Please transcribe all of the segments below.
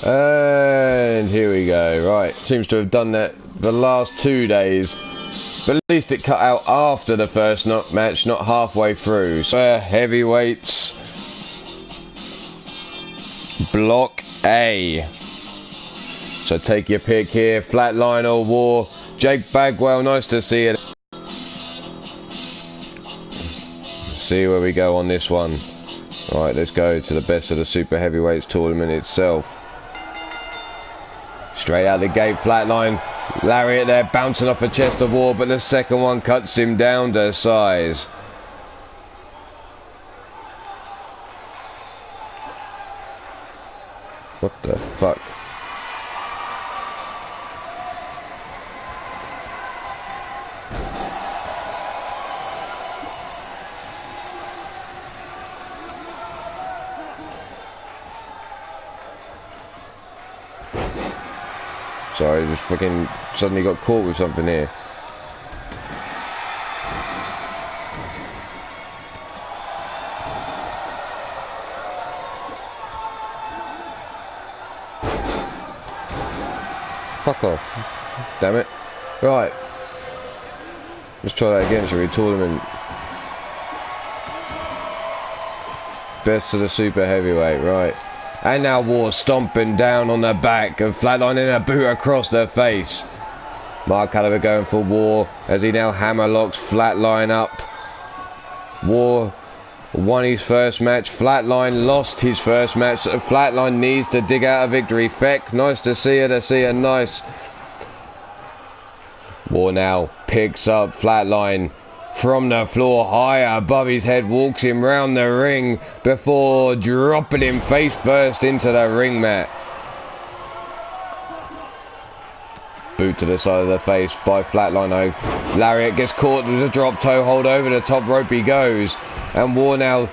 And here we go. Right, seems to have done that the last 2 days. But at least it cut out after the first match, not halfway through. So heavyweights, block A. So take your pick here. Flatline or War. Jake Bagwell, nice to see you. See where we go on this one. Right, let's go to the best of the super heavyweights tournament itself. Straight out the gate, Flatline. Lariat there, bouncing off a chest of War, but the second one cuts him down to size. What the fuck? Sorry, just fucking suddenly got caught with something here. Fuck off. Damn it. Right. Let's try that again, shall we? Tournament. Best of the super heavyweight, right. And now War stomping down on the back of Flatline in a boot across the face. Mark Caliber going for War as he now hammer locks Flatline up. War won his first match. Flatline lost his first match. So Flatline needs to dig out a victory. Feck, nice to see her, nice. War now picks up Flatline from the floor, high above his head, walks him round the ring before dropping him face first into the ring mat. Boot to the side of the face by Flatline. Lariat gets caught with a drop toe hold. Over the top rope he goes, and War now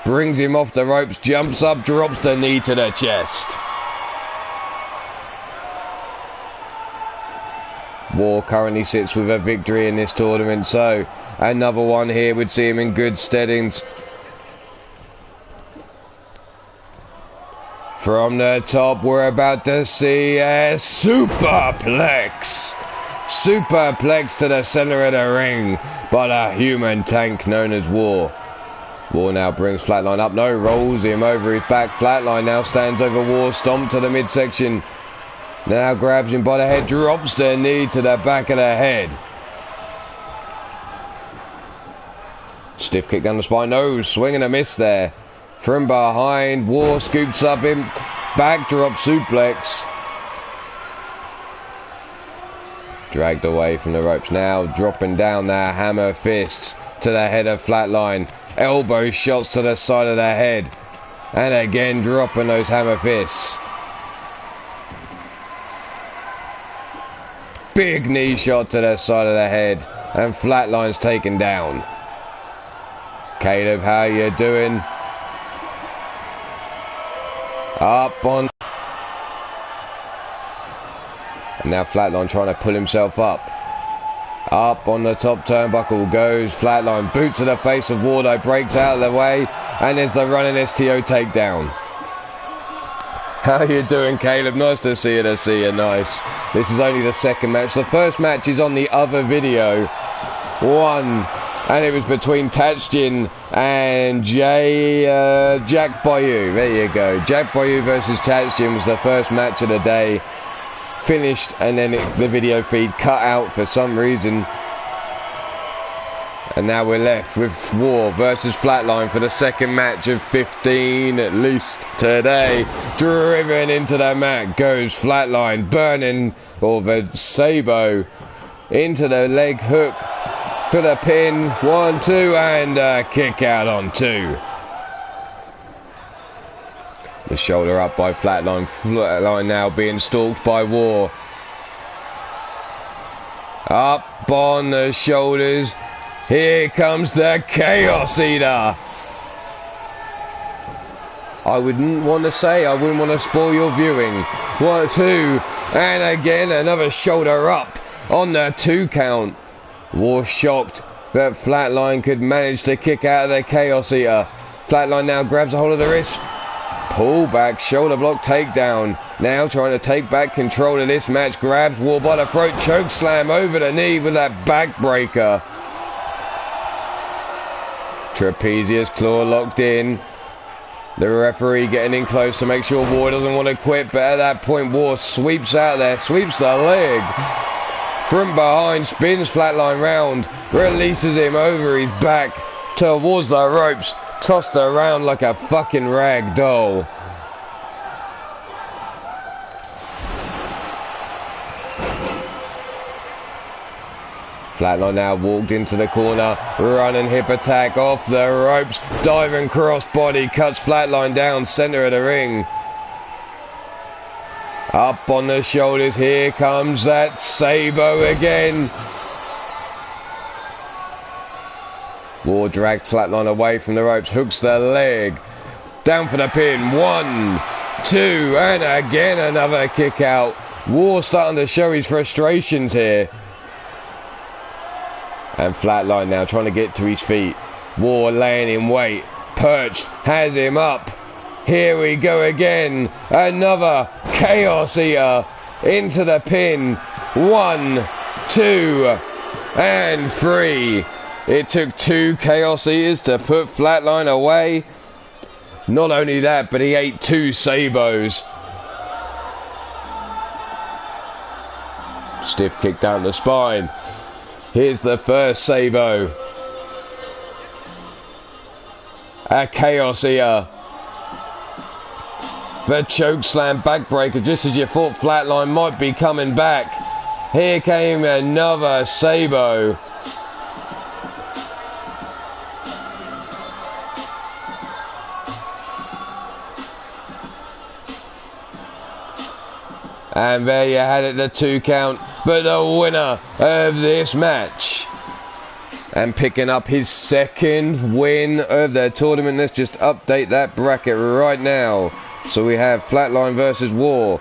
brings him off the ropes, jumps up, drops the knee to the chest. War currently sits with a victory in this tournament, so another one here would see him in good steadings. From the top, we're about to see a superplex. Superplex to the center of the ring by the human tank known as War. War now brings Flatline up, no, rolls him over his back. Flatline now stands over War, stomp to the midsection. Now grabs him by the head, drops the knee to the back of the head. Stiff kick down the spine, no, swing and a miss there. From behind, War scoops up him, backdrop suplex. Dragged away from the ropes, now dropping down their hammer fists to the head of Flatline. Elbow shots to the side of the head. And again dropping those hammer fists. Big knee shot to the side of the head, and Flatline's taken down. Caleb, how you doing? Up on. And now Flatline trying to pull himself up. Up on the top turnbuckle goes Flatline. Boot to the face of Wardo, breaks out of the way, and there's the running STO takedown. How you doing, Caleb? Nice to see you, nice. This is only the second match. The first match is on the other video. And it was between Tatjin and Jack Boyu. There you go. Jack Boyu versus Tatjin was the first match of the day. Finished, and then the video feed cut out for some reason. And now we're left with War versus Flatline for the second match of 15 at least today. Driven into the mat goes Flatline, burning, or the Sabo, into the leg hook for the pin. 1, 2, and a kick out on 2. The shoulder up by Flatline. Flatline now being stalked by War. Up on the shoulders. Here comes the Chaos Eater. I wouldn't want to say, I wouldn't want to spoil your viewing. 1, 2, and again another shoulder up on the 2 count. War shocked that Flatline could manage to kick out of the Chaos Eater. Flatline now grabs a hold of the wrist. Pull back, shoulder block, takedown. Now trying to take back control of this match. Grabs War by the throat, choke slam over the knee with that backbreaker. Trapezius claw locked in. The referee getting in close to make sure War doesn't want to quit, but at that point War sweeps out there, sweeps the leg. From behind, spins Flatline round, releases him over his back towards the ropes, tossed around like a fucking rag doll. Flatline now walked into the corner, running hip attack off the ropes, diving crossbody, cuts Flatline down, center of the ring. Up on the shoulders, here comes that Sabo again. War dragged Flatline away from the ropes, hooks the leg, down for the pin, 1, 2, and again another kick out. War starting to show his frustrations here. And Flatline now trying to get to his feet. War laying in wait, perched, has him up. Here we go again, another Chaos Eater into the pin. 1, 2, and 3. It took 2 Chaos Eaters to put Flatline away. Not only that, but he ate 2 Sabos. Stiff kick down the spine. Here's the first Sabo. A Chaos Eater. The choke slam backbreaker, just as you thought Flatline might be coming back. Here came another Sabo. And there you had it, the 2 count. But the winner of this match, and picking up his 2nd win of the tournament. Let's just update that bracket right now. So we have Flatline versus War.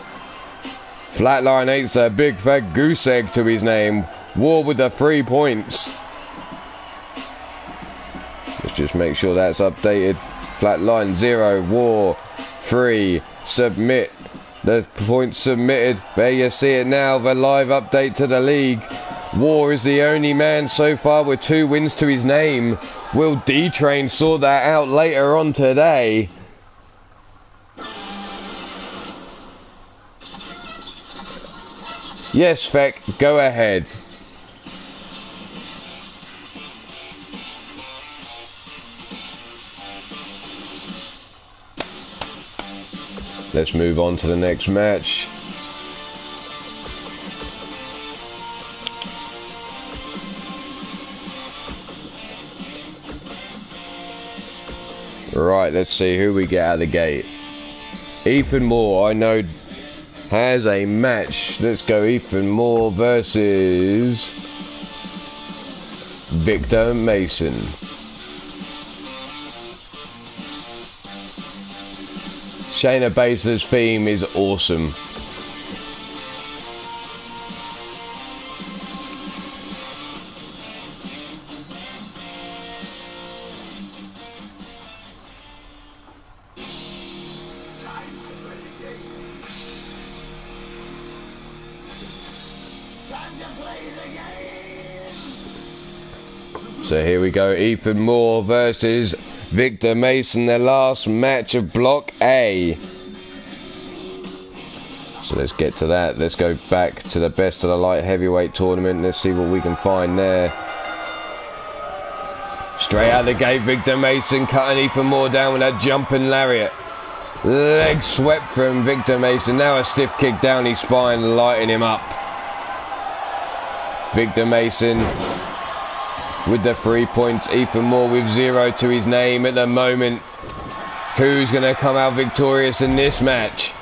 Flatline eats a big fat goose egg to his name. War with the 3 points. Let's just make sure that's updated. Flatline 0, War 3, submit. The points submitted. There you see it now, the live update to the league. War is the only man so far with 2 wins to his name. Will D-Train sort that out later on today? Yes, Feck, go ahead. Let's move on to the next match. Right, let's see who we get out of the gate. Ethan Moore, I know, has a match. Let's go Ethan Moore versus Victor Mason. Shayna Baszler's theme is awesome. So here we go, Ethan Moore versus Victor Mason, the last match of Block A. So let's get to that. Let's go back to the best of the light heavyweight tournament. Let's see what we can find there. Straight out the gate, Victor Mason cutting Ethan Moore down with that jumping lariat. Leg swept from Victor Mason. Now a stiff kick down his spine, lighting him up. Victor Mason with the 3 points. Ethan Moore with 0 to his name at the moment. Who's going to come out victorious in this match?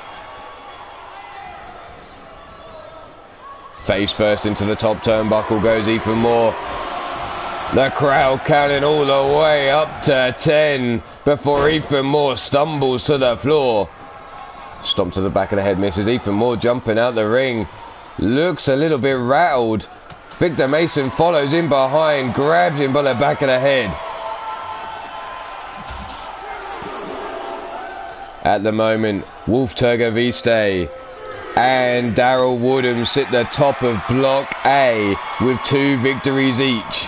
Face first into the top turnbuckle goes Ethan Moore. The crowd counting all the way up to 10 before Ethan Moore stumbles to the floor. Stomp to the back of the head, misses. Ethan Moore jumping out the ring. Looks a little bit rattled. Victor Mason follows in behind, grabs him by the back of the head. At the moment, Wolf Turgoviste and Daryl Woodham sit the top of Block A with 2 victories each.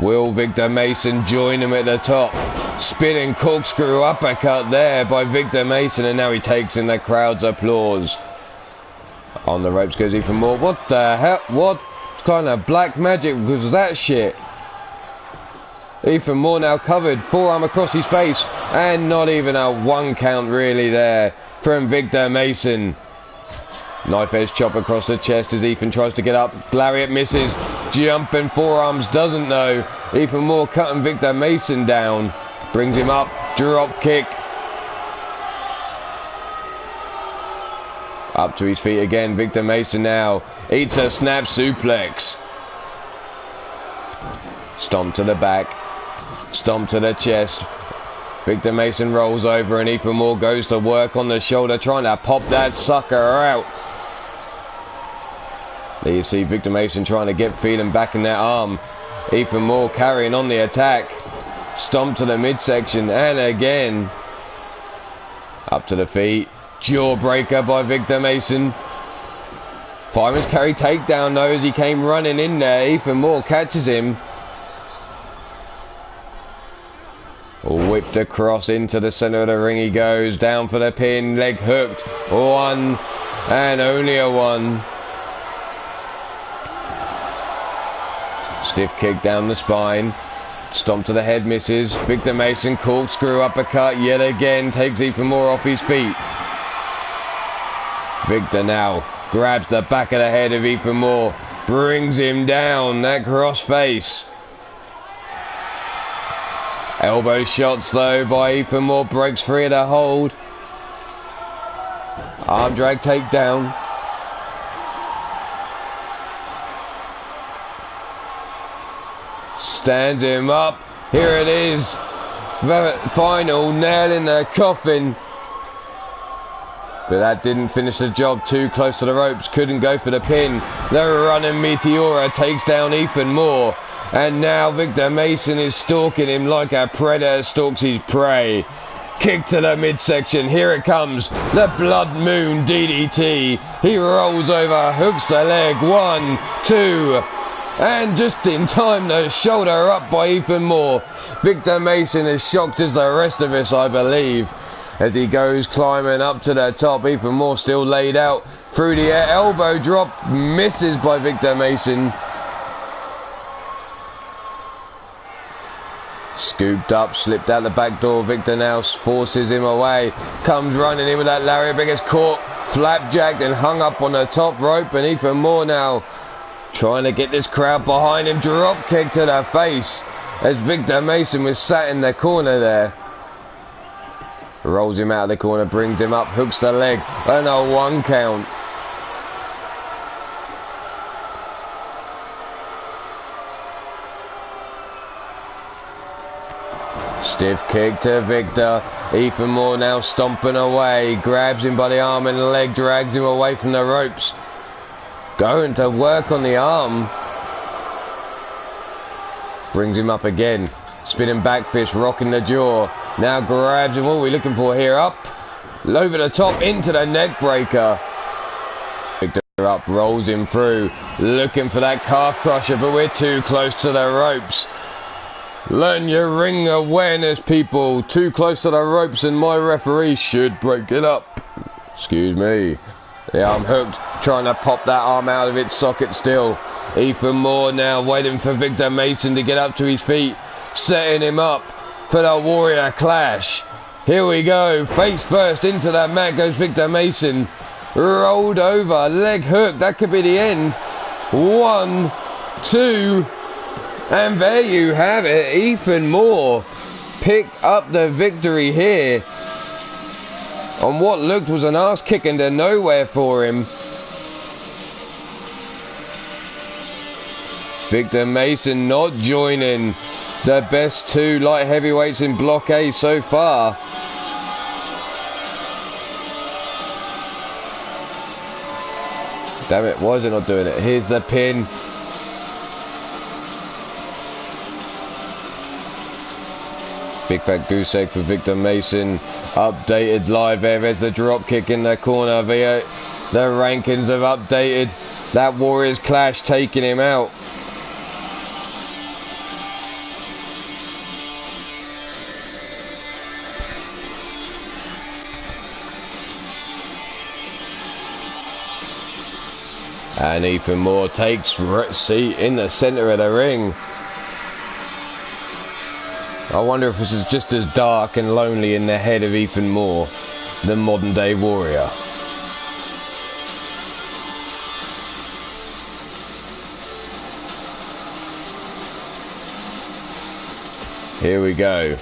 Will Victor Mason join him at the top? Spinning corkscrew uppercut there by Victor Mason, and now he takes in the crowd's applause. On the ropes goes Ethan Moore. What the hell? What kind of black magic was that shit? Ethan Moore now covered, forearm across his face, and not even a 1 count really there from Victor Mason. Knife edge chop across the chest as Ethan tries to get up. Lariat misses. Jumping forearms doesn't know. Ethan Moore cutting Victor Mason down. Brings him up. Drop kick. Up to his feet again. Victor Mason now eats a snap suplex. Stomp to the back. Stomp to the chest. Victor Mason rolls over and Ethan Moore goes to work on the shoulder, trying to pop that sucker out. There you see Victor Mason trying to get feeling back in that arm. Ethan Moore carrying on the attack. Stomp to the midsection and again. Up to the feet. Jawbreaker by Victor Mason. Fireman's carry takedown though as he came running in there. Ethan Moore catches him. Whipped across into the center of the ring he goes. Down for the pin. Leg hooked. 1 and only a 1. Stiff kick down the spine. Stomp to the head, misses. Victor Mason corkscrew uppercut yet again. Takes Ethan Moore off his feet. Victor now grabs the back of the head of Ethan Moore. Brings him down. That cross face. Elbow shots though by Ethan Moore. Breaks free of the hold. Arm drag takedown. Stands him up. Here it is. Final nail in the coffin. But that didn't finish the job. Too close to the ropes. Couldn't go for the pin. The running Meteora takes down Ethan Moore. And now Victor Mason is stalking him like a predator stalks his prey. Kick to the midsection. Here it comes. The Blood Moon DDT. He rolls over. Hooks the leg. 1, 2. And just in time, the shoulder up by Ethan Moore. Victor Mason is shocked as the rest of us, I believe. As he goes climbing up to the top, Ethan Moore still laid out through the air. Elbow drop, misses by Victor Mason. Scooped up, slipped out the back door. Victor now forces him away. Comes running in with that lariat, but gets caught, flapjacked and hung up on the top rope. And Ethan Moore now trying to get this crowd behind him. Drop kick to the face as Victor Mason was sat in the corner there. Rolls him out of the corner, brings him up, hooks the leg, and a 1 count. Stiff kick to Victor. Ethan Moore now stomping away, grabs him by the arm and the leg, drags him away from the ropes. Going to work on the arm. Brings him up again. Spinning back fist, rocking the jaw. Now grabs him. What are we looking for here? Up. Over the top, into the neck breaker. Victor up, rolls him through. Looking for that calf crusher, but we're too close to the ropes. Learn your ring awareness, people. Too close to the ropes and my referee should break it up. Excuse me. The arm hooked, trying to pop that arm out of its socket still. Ethan Moore now waiting for Victor Mason to get up to his feet. Setting him up for the Warrior Clash. Here we go. Face first into that mat goes Victor Mason. Rolled over. Leg hook. That could be the end. 1, 2. And there you have it. Ethan Moore picked up the victory here on what looked was an ass kick into nowhere for him. Victor Mason not joining the best 2 light heavyweights in Block A so far. Damn it, why is it not doing it? Here's the pin. Big fat goose egg for Victor Mason. Updated live there. There's the drop kick in the corner. The rankings have updated. That Warriors Clash taking him out. And Ethan Moore takes seat in the centre of the ring. I wonder if this is just as dark and lonely in the head of Ethan Moore, the modern day warrior. Here we go.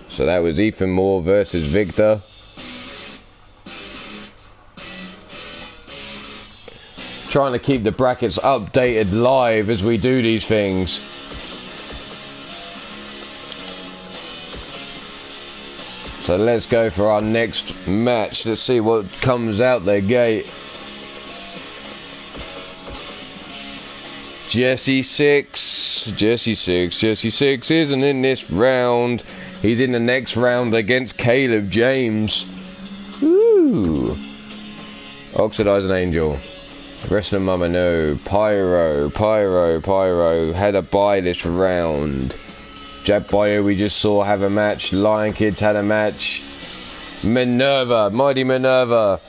So that was Ethan Moore versus Victor. Trying to keep the brackets updated live as we do these things. So let's go for our next match. Let's see what comes out the gate. Jesse Six isn't in this round. He's in the next round against Caleb James. Ooh. Oxidizing Angel. Wrestling Mama, no. Pyro. Had a bye this round. Jab Bio we just saw have a match. Lion Kids had a match. Minerva, Mighty Minerva.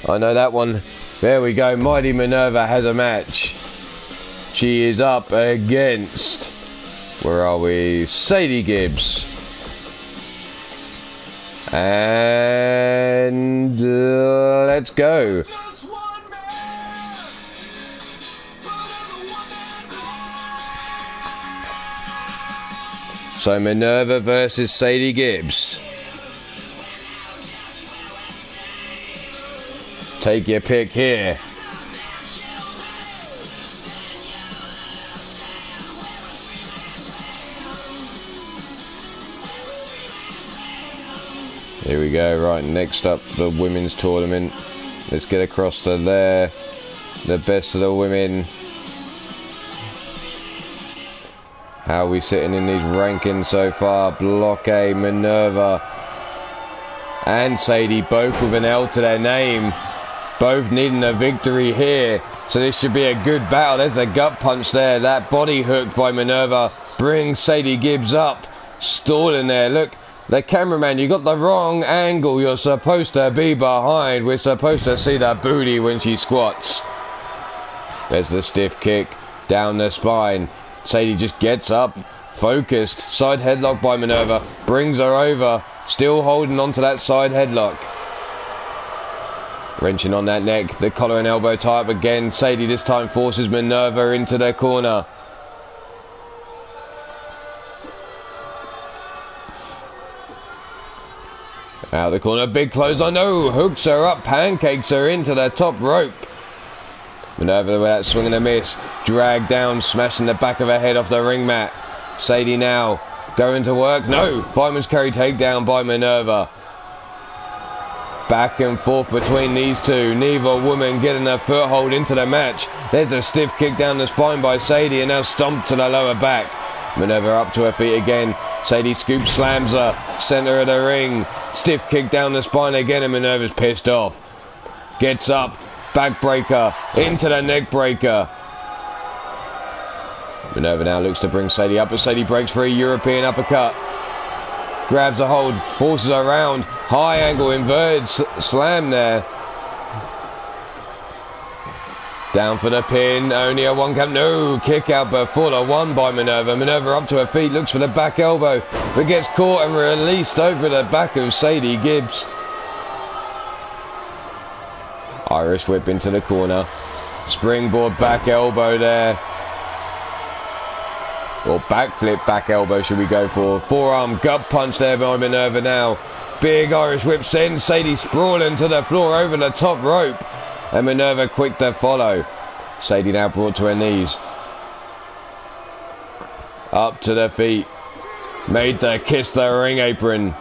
I know that one. There we go. Mighty Minerva has a match. She is up against, where are we? Sadie Gibbs. And let's go. So Minerva versus Sadie Gibbs. Take your pick here. Here we go. Right, next up the women's tournament. Let's get across to there. The best of the women. How are we sitting in these rankings so far? Block A, Minerva and Sadie, both with an L to their name. Both needing a victory here. So this should be a good battle. There's a gut punch there. That body hook by Minerva brings Sadie Gibbs up. Stalling there. Look, the cameraman, you got the wrong angle. You're supposed to be behind. We're supposed to see the booty when she squats. There's the stiff kick down the spine. Sadie just gets up, focused. Side headlock by Minerva, brings her over, still holding on to that side headlock. Wrenching on that neck, the collar and elbow tie up again. Sadie this time forces Minerva into their corner. Out the corner, big clothesline, no, hooks her up, pancakes her into the top rope. Minerva with that swing and a miss. Dragged down, smashing the back of her head off the ring mat. Sadie now going to work. No! Fireman's carry takedown by Minerva. Back and forth between these two. Neither woman getting a foothold into the match. There's a stiff kick down the spine by Sadie and now stomped to the lower back. Minerva up to her feet again. Sadie scoop slams her. Center of the ring. Stiff kick down the spine again and Minerva's pissed off. Gets up. Backbreaker into the neck breaker. Minerva now looks to bring Sadie up, but Sadie breaks for a European uppercut. Grabs a hold, forces her around. High angle inverted slam there. Down for the pin. Only a one count. No, kick out before the one by Minerva. Minerva up to her feet, looks for the back elbow, but gets caught and released over the back of Sadie Gibbs. Irish whip into the corner. Springboard back elbow there. Or backflip back elbow should we go for. Forearm gut punch there by Minerva now. Big Irish whip sends Sadie sprawling to the floor over the top rope. And Minerva quick to follow. Sadie now brought to her knees. Up to the feet. Made to kiss the ring apron.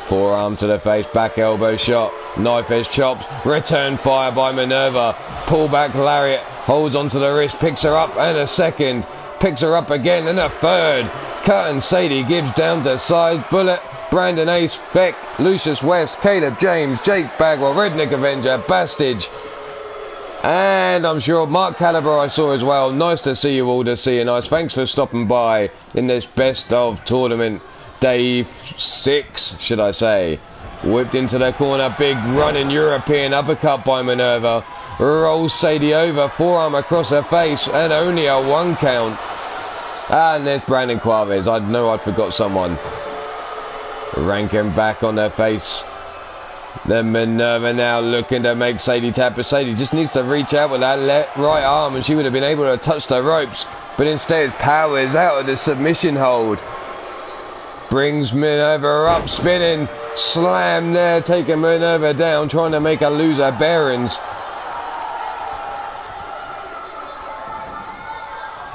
Forearm to the face, back elbow shot. Knife edge chops. Return fire by Minerva. Pull back lariat. Holds onto the wrist. Picks her up. And a second. Picks her up again. And a third. Cut and Sadie Gibbs down to side. Bullet. Brandon Ace. Beck. Lucius West. Caleb James. Jake Bagwell. Redneck Avenger. Bastage. And I'm sure Mark Caliber I saw as well. Nice to see you all. To see you nice. Thanks for stopping by in this best of tournament. Day 6, should I say. Whipped into the corner. Big running European uppercut by Minerva. Rolls Sadie over. Forearm across her face. And only a 1 count. And there's Brandon Quaves. I know I forgot someone. Rankin back on her face. Then Minerva now looking to make Sadie tap. But Sadie just needs to reach out with that right arm. And she would have been able to touch the ropes. But instead powers out of the submission hold. Brings Minerva up, spinning, slam there, taking Minerva down, trying to make her lose her bearings.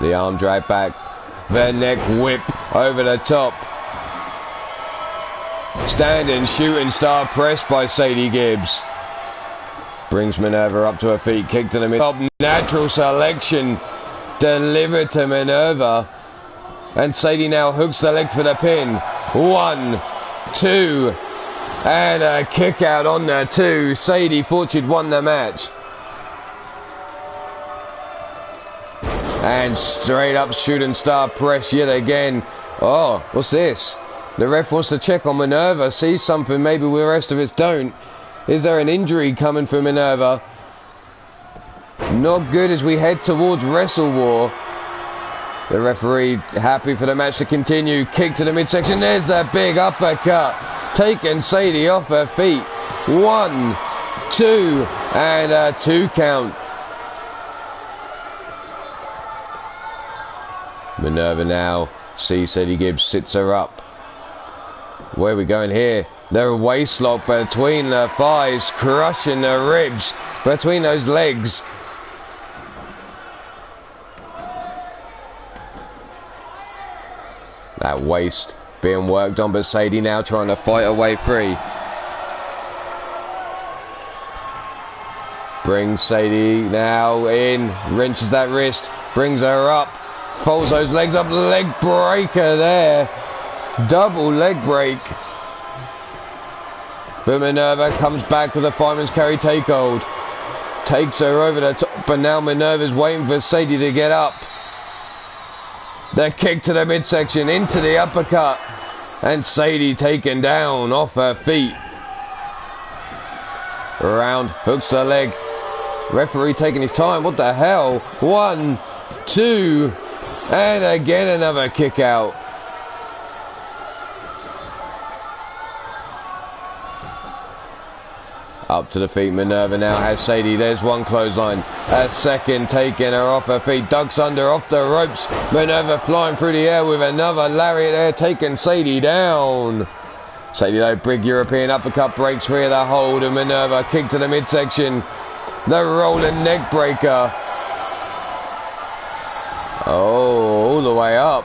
The arm drag back, the neck whip over the top. Standing shooting star press by Sadie Gibbs. Brings Minerva up to her feet, kick to the mid. Top natural selection delivered to Minerva. And Sadie now hooks the leg for the pin. 1, 2, and a kick out on the 2. Sadie thought she'd won the match. And straight up shooting star press yet again. Oh, what's this? The ref wants to check on Minerva. Sees something maybe the rest of us don't. Is there an injury coming for Minerva? Not good as we head towards Wrestle War. The referee happy for the match to continue. Kick to the midsection. There's the big uppercut. Taking Sadie off her feet. 1, 2, and a 2 count. Minerva now sees Sadie Gibbs, sits her up. Where are we going here? The waist lock between the thighs, crushing the ribs between those legs. That waist being worked on, but Sadie now trying to fight her way free. Brings Sadie now in, wrenches that wrist, brings her up, folds those legs up, leg breaker there. Double leg break. But Minerva comes back with a fireman's carry takehold. Takes her over the top, but now Minerva's waiting for Sadie to get up. The kick to the midsection, into the uppercut. And Sadie taken down off her feet. Around, hooks the leg. Referee taking his time, what the hell? 1, 2, and again another kick out. Up to the feet, Minerva now has Sadie. There's one clothesline. A second taking her off her feet. Ducks under off the ropes. Minerva flying through the air with another lariat there, taking Sadie down. Sadie though, big European uppercut, breaks free of the hold of Minerva. Kick to the midsection. The rolling neck breaker. Oh, all the way up.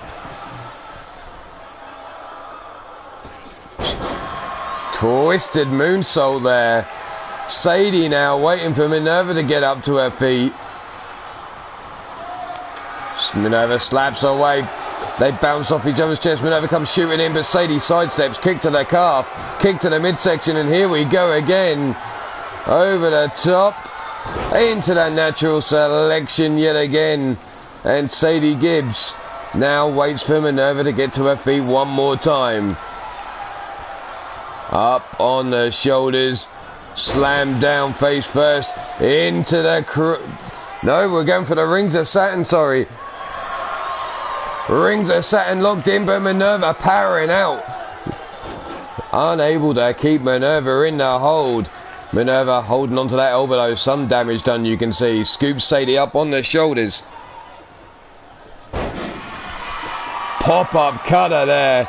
Twisted moonsault there. Sadie now waiting for Minerva to get up to her feet. Minerva slaps away. They bounce off each other's chest. Minerva comes shooting in, but Sadie sidesteps. Kick to the calf. Kick to the midsection, and here we go again. Over the top. Into the natural selection yet again. And Sadie Gibbs now waits for Minerva to get to her feet one more time. Up on the shoulders. Slam down face first. Into the... No, we're going for the Rings of Saturn, sorry. Rings of Saturn locked in, but Minerva powering out. Unable to keep Minerva in the hold. Minerva holding onto that elbow though. Some damage done, you can see. Scoops Sadie up on the shoulders. Pop-up cutter there.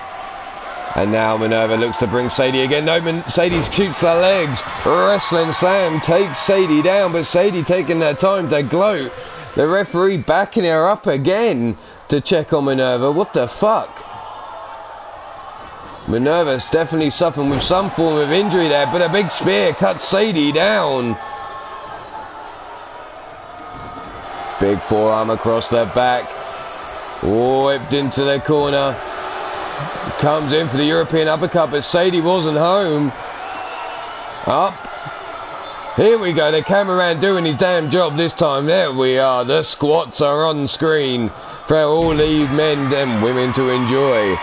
And now Minerva looks to bring Sadie again. No, Sadie shoots the legs. Wrestling slam takes Sadie down, but Sadie taking their time to gloat. The referee backing her up again to check on Minerva. What the fuck? Minerva's definitely suffering with some form of injury there, but a big spear cuts Sadie down. Big forearm across the back. Whipped into the corner. Comes in for the European uppercut, but Sadie wasn't home. Up. Here we go. The cameraman doing his damn job this time. There we are. The squats are on screen for all these men and women to enjoy.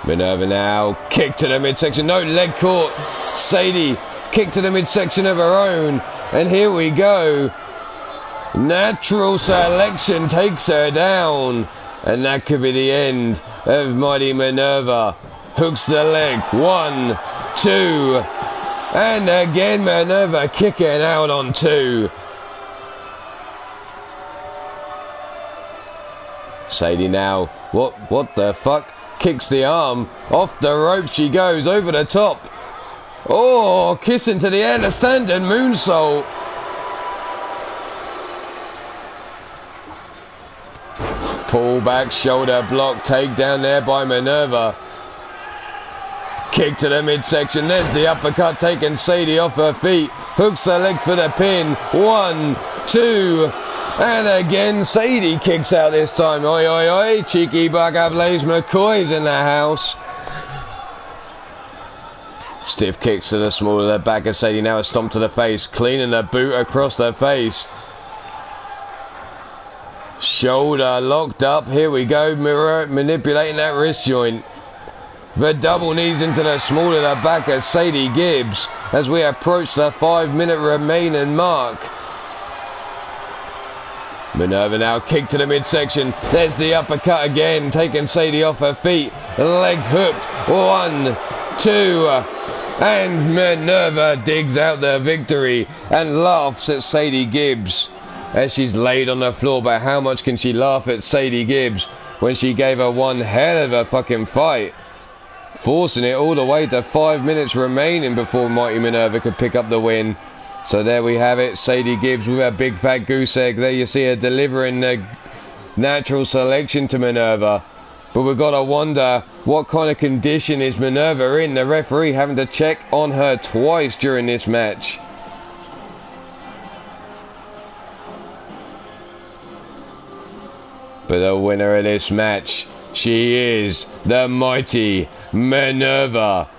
Minerva now. Kick to the midsection. No, leg caught. Sadie. Kick to the midsection of her own. And here we go. Natural selection takes her down. And that could be the end of mighty Minerva. Hooks the leg. 1, 2. And again Minerva kicking out on 2. Sadie now. What the fuck? Kicks the arm. Off the rope she goes. Over the top. Oh, kissing to the air, the standard moonsault. Pull back, shoulder block, takedown there by Minerva. Kick to the midsection, there's the uppercut, taking Sadie off her feet. Hooks her leg for the pin. 1, 2, and again Sadie kicks out this time. Oi, oi, oi, cheeky bugger Blaze McCoy's in the house. Stiff kicks to the small of the back of Sadie, now a stomp to the face, cleaning the boot across the face. Shoulder locked up, here we go, manipulating that wrist joint. The double knees into the small of the back of Sadie Gibbs as we approach the 5-minute remaining mark. Minerva now kick to the midsection, there's the uppercut again, taking Sadie off her feet, leg hooked, 1, 2, and Minerva digs out the victory and laughs at Sadie Gibbs as she's laid on the floor. But how much can she laugh at Sadie Gibbs when she gave her one hell of a fucking fight, forcing it all the way to 5 minutes remaining before mighty Minerva could pick up the win. So there we have it, Sadie Gibbs with a big fat goose egg. There you see her delivering the natural selection to Minerva. But we've got to wonder, what kind of condition is Minerva in? The referee having to check on her twice during this match. But the winner of this match, she is the mighty Minerva.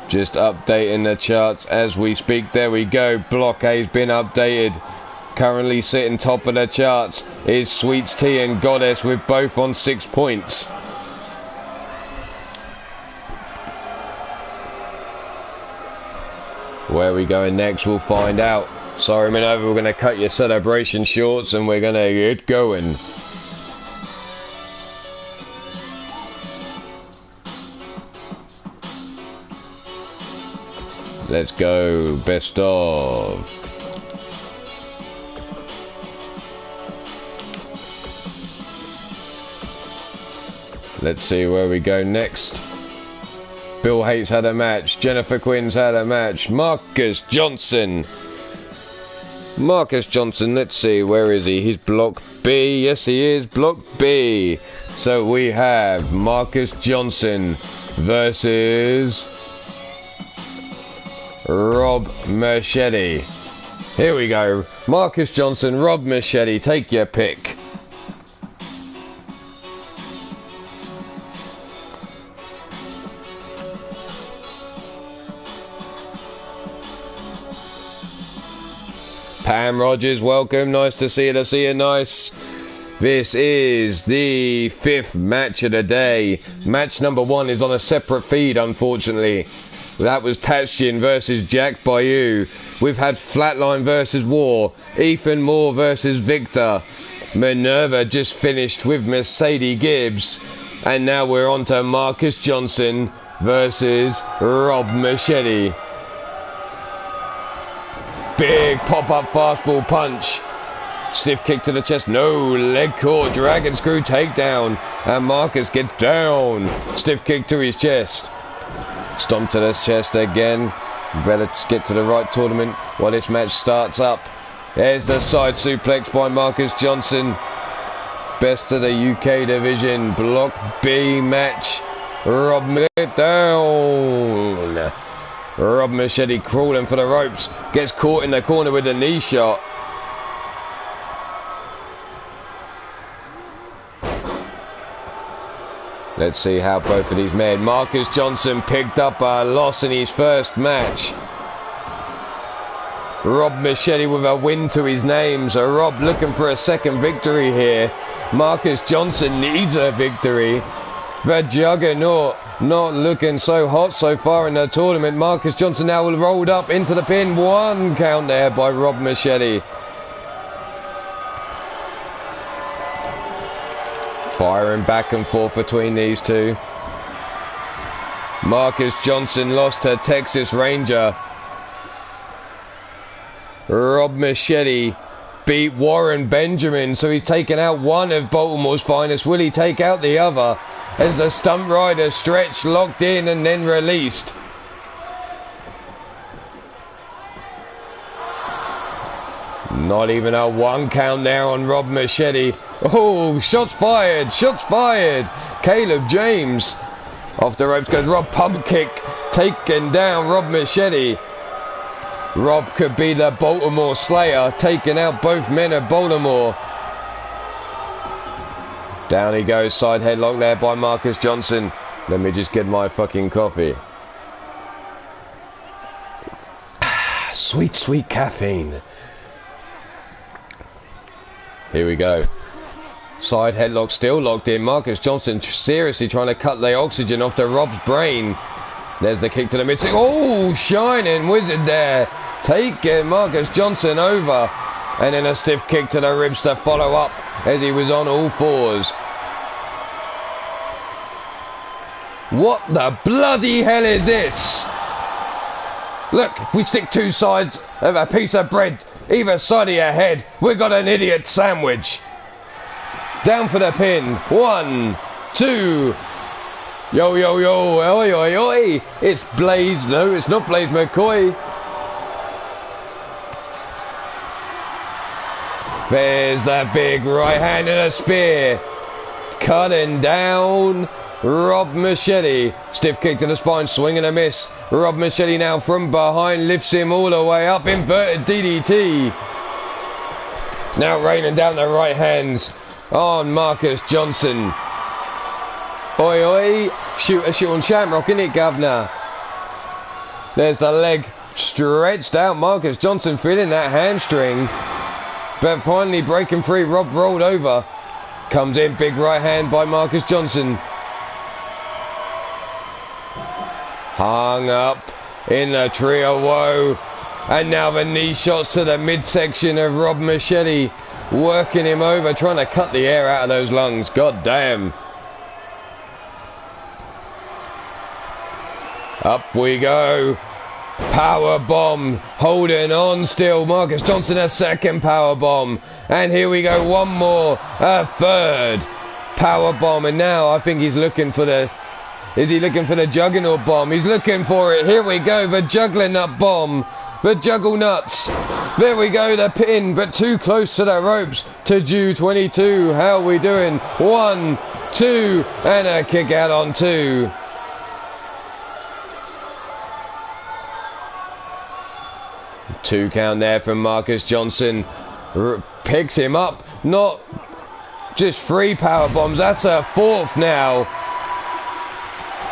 Just updating the charts as we speak. There we go. Block A's been updated. Currently sitting top of the charts is Sweets Tea and Goddess with both on 6 points. Where we going next, we'll find out. Sorry Minerva, we're going to cut your celebration shorts and we're going to get going. Let's go, best of. Let's see where we go next. Bill Hates had a match. Jennifer Quinn's had a match. Marcus Johnson. Let's see, where is he? He's block B. Yes, he is. Block B. So we have Marcus Johnson versus Rob Machete. Here we go. Marcus Johnson, Rob Machete. Take your pick. Pam Rogers, welcome. Nice to see you. Nice. This is the 5th match of the day. Match number 1 is on a separate feed, unfortunately. That was Tatshin versus Jack Bayou. We've had Flatline versus War. Ethan Moore versus Victor. Minerva just finished with Mercedes Gibbs. And now we're on to Marcus Johnson versus Rob Machete. Big pop-up fastball punch. Stiff kick to the chest. No, leg caught. Dragon screw takedown. And Marcus gets down. Stiff kick to his chest. Stomp to the chest again. Better get to the right tournament while this match starts up. There's the side suplex by Marcus Johnson. Best of the UK division. Block B match. Rob it down. Rob Machete crawling for the ropes. Gets caught in the corner with a knee shot. Let's see how both of these men. Marcus Johnson picked up a loss in his first match. Rob Machete with a win to his name. So Rob looking for a second victory here. Marcus Johnson needs a victory. The Juggernaut not looking so hot so far in the tournament. Marcus Johnson now rolled up into the pin. 1 count there by Rob Machete. Firing back and forth between these two. Marcus Johnson lost to Texas Ranger. Rob Machete beat Warren Benjamin, so he's taken out one of Baltimore's finest. Will he take out the other? As the Stunt Rider stretched, locked in and then released. Not even a 1 count there on Rob Machete. Oh, shots fired, shots fired. Caleb James. Off the ropes goes Rob, pump kick. Taking down Rob Machete. Rob could be the Baltimore Slayer, taking out both men of Baltimore. Down he goes, side headlock there by Marcus Johnson. Let me just get my fucking coffee. Sweet, sweet caffeine. Here we go. Side headlock still locked in. Marcus Johnson seriously trying to cut the oxygen off to Rob's brain. There's the kick to the midsection. Oh, shining wizard there. Taking Marcus Johnson over. And then a stiff kick to the ribs to follow up as he was on all fours. What the bloody hell is this? Look, if we stick 2 sides of a piece of bread either side of your head, we've got an idiot sandwich. Down for the pin. 1, 2. Yo, yo, yo. Oi, oi, oi. It's Blaze. No, it's not Blaze McCoy. There's the big right hand and a spear. Cutting down Rob Machete. Stiff kick to the spine, swing and a miss. Rob Machete now from behind lifts him all the way up. Inverted DDT. Now raining down the right hands on Marcus Johnson. Oi, oi. Shoot on Shamrock, innit, governor? There's the leg stretched out. Marcus Johnson feeling that hamstring. But finally breaking free. Rob rolled over. Comes in, big right hand by Marcus Johnson. Hung up in the tree of woe. And now the knee shots to the midsection of Rob Machete. Working him over, trying to cut the air out of those lungs. God damn. Up we go. Power bomb, holding on still. Marcus Johnson a second power bomb, and here we go, one more, a third power bomb, and now I think he's looking for the. Is he looking for the Juggernaut bomb? He's looking for it. Here we go, the Juggernut bomb, the Juggle Nuts. There we go, the pin, but too close to the ropes. To Jew 22. How are we doing? 1, 2, and a kick out on 2. Two count there from Marcus Johnson. Picks him up. Not just 3 power bombs. That's a 4th now.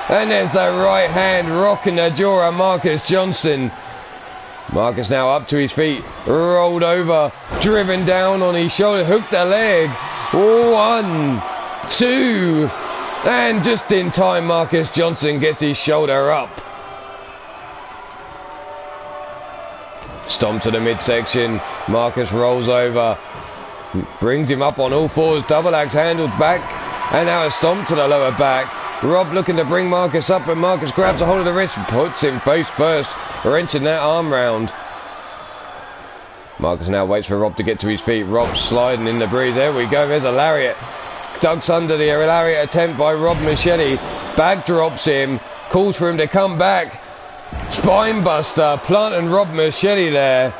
And there's the right hand rocking the jaw of Marcus Johnson. Marcus now up to his feet. Rolled over. Driven down on his shoulder. Hooked the leg. 1, 2. And just in time, Marcus Johnson gets his shoulder up. Stomp to the midsection. Marcus rolls over. Brings him up on all fours. Double axe handled back. And now a stomp to the lower back. Rob looking to bring Marcus up, but Marcus grabs a hold of the wrist and puts him face first, wrenching that arm round. Marcus now waits for Rob to get to his feet. Rob sliding in the breeze. There we go. There's a lariat. Ducks under the lariat attempt by Rob Machete. Back drops him. Calls for him to come back. Spinebuster, planting Rob Machete there.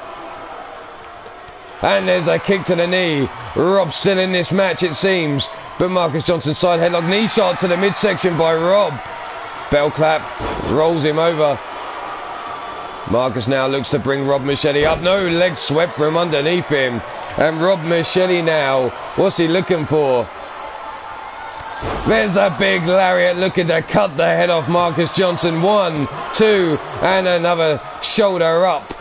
And there's a kick to the knee. Rob still in this match, it seems. But Marcus Johnson side headlock, knee shot to the midsection by Rob. Bell clap, rolls him over. Marcus now looks to bring Rob Machete up. No, leg swept from underneath him. And Rob Machete now, what's he looking for? There's the big lariat looking to cut the head off Marcus Johnson. 1, 2, and another shoulder up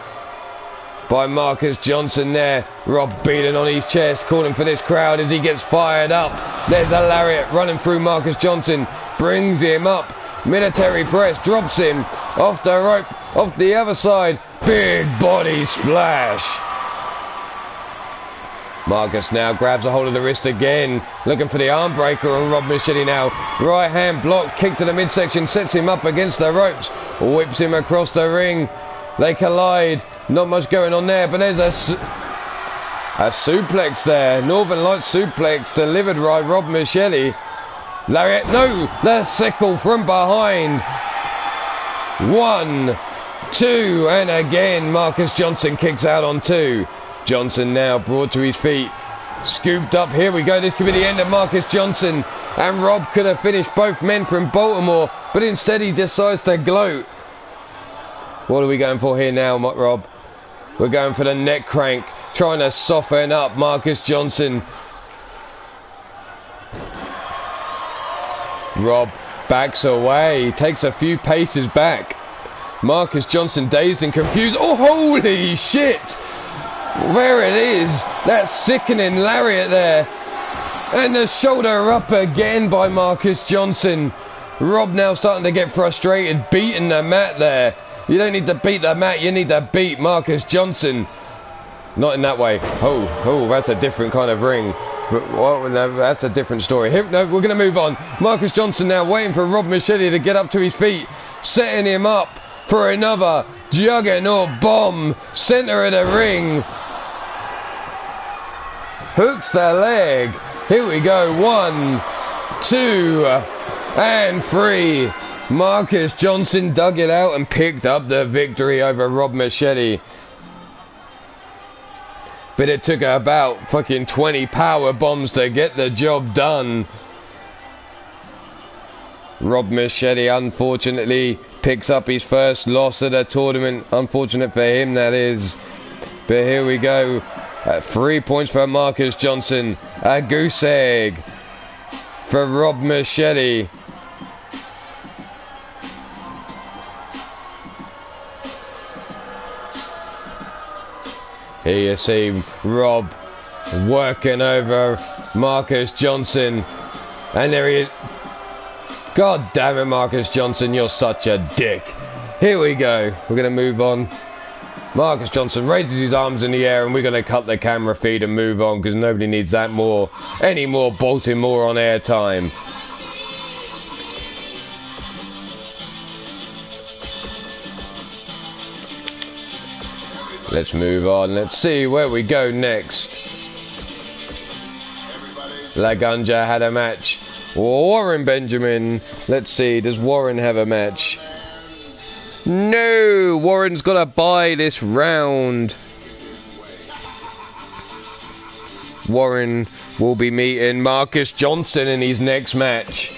by Marcus Johnson there. Rob beating on his chest, calling for this crowd as he gets fired up. There's a lariat running through Marcus Johnson, brings him up. Military press, drops him off the rope, off the other side. Big body splash. Marcus now grabs a hold of the wrist again, looking for the arm breaker on Rob Machete now. Right hand block, kick to the midsection, sets him up against the ropes, whips him across the ring. They collide. Not much going on there, but there's a suplex there. Northern Lights suplex delivered by Rob Machete. Lariat, no, the sickle from behind. 1, 2, and again Marcus Johnson kicks out on 2. Johnson now brought to his feet, scooped up. Here we go, this could be the end of Marcus Johnson, and Rob could have finished both men from Baltimore, but instead he decides to gloat. What are we going for here now, Rob? We're going for the neck crank, trying to soften up Marcus Johnson. Rob backs away, takes a few paces back. Marcus Johnson dazed and confused. Oh, holy shit! There it is, that sickening lariat there. And the shoulder up again by Marcus Johnson. Rob now starting to get frustrated, beating the mat there. You don't need to beat the mat, you need to beat Marcus Johnson. Not in that way. Oh, that's a different kind of ring. Well, that's a different story. Here, no, we're going to move on. Marcus Johnson now waiting for Rob Machete to get up to his feet, setting him up for another juggernaut bomb. Center of the ring. Hooks the leg. Here we go. 1, 2, and 3. Marcus Johnson dug it out and picked up the victory over Rob Machete. But it took about fucking 20 power bombs to get the job done. Rob Machete unfortunately picks up his first loss of the tournament. Unfortunate for him, that is. But here we go. 3 points for Marcus Johnson. A goose egg for Rob Machete. Here you see Rob working over Marcus Johnson. And there he is. God damn it, Marcus Johnson, you're such a dick. Here we go. We're going to move on. Marcus Johnson raises his arms in the air and we're going to cut the camera feed and move on because nobody needs that any more Baltimore on air time. Let's move on. Let's see where we go next. Lagunja had a match. Warren Benjamin. Let's see. Does Warren have a match? No. Warren's got to buy this round. Warren will be meeting Marcus Johnson in his next match.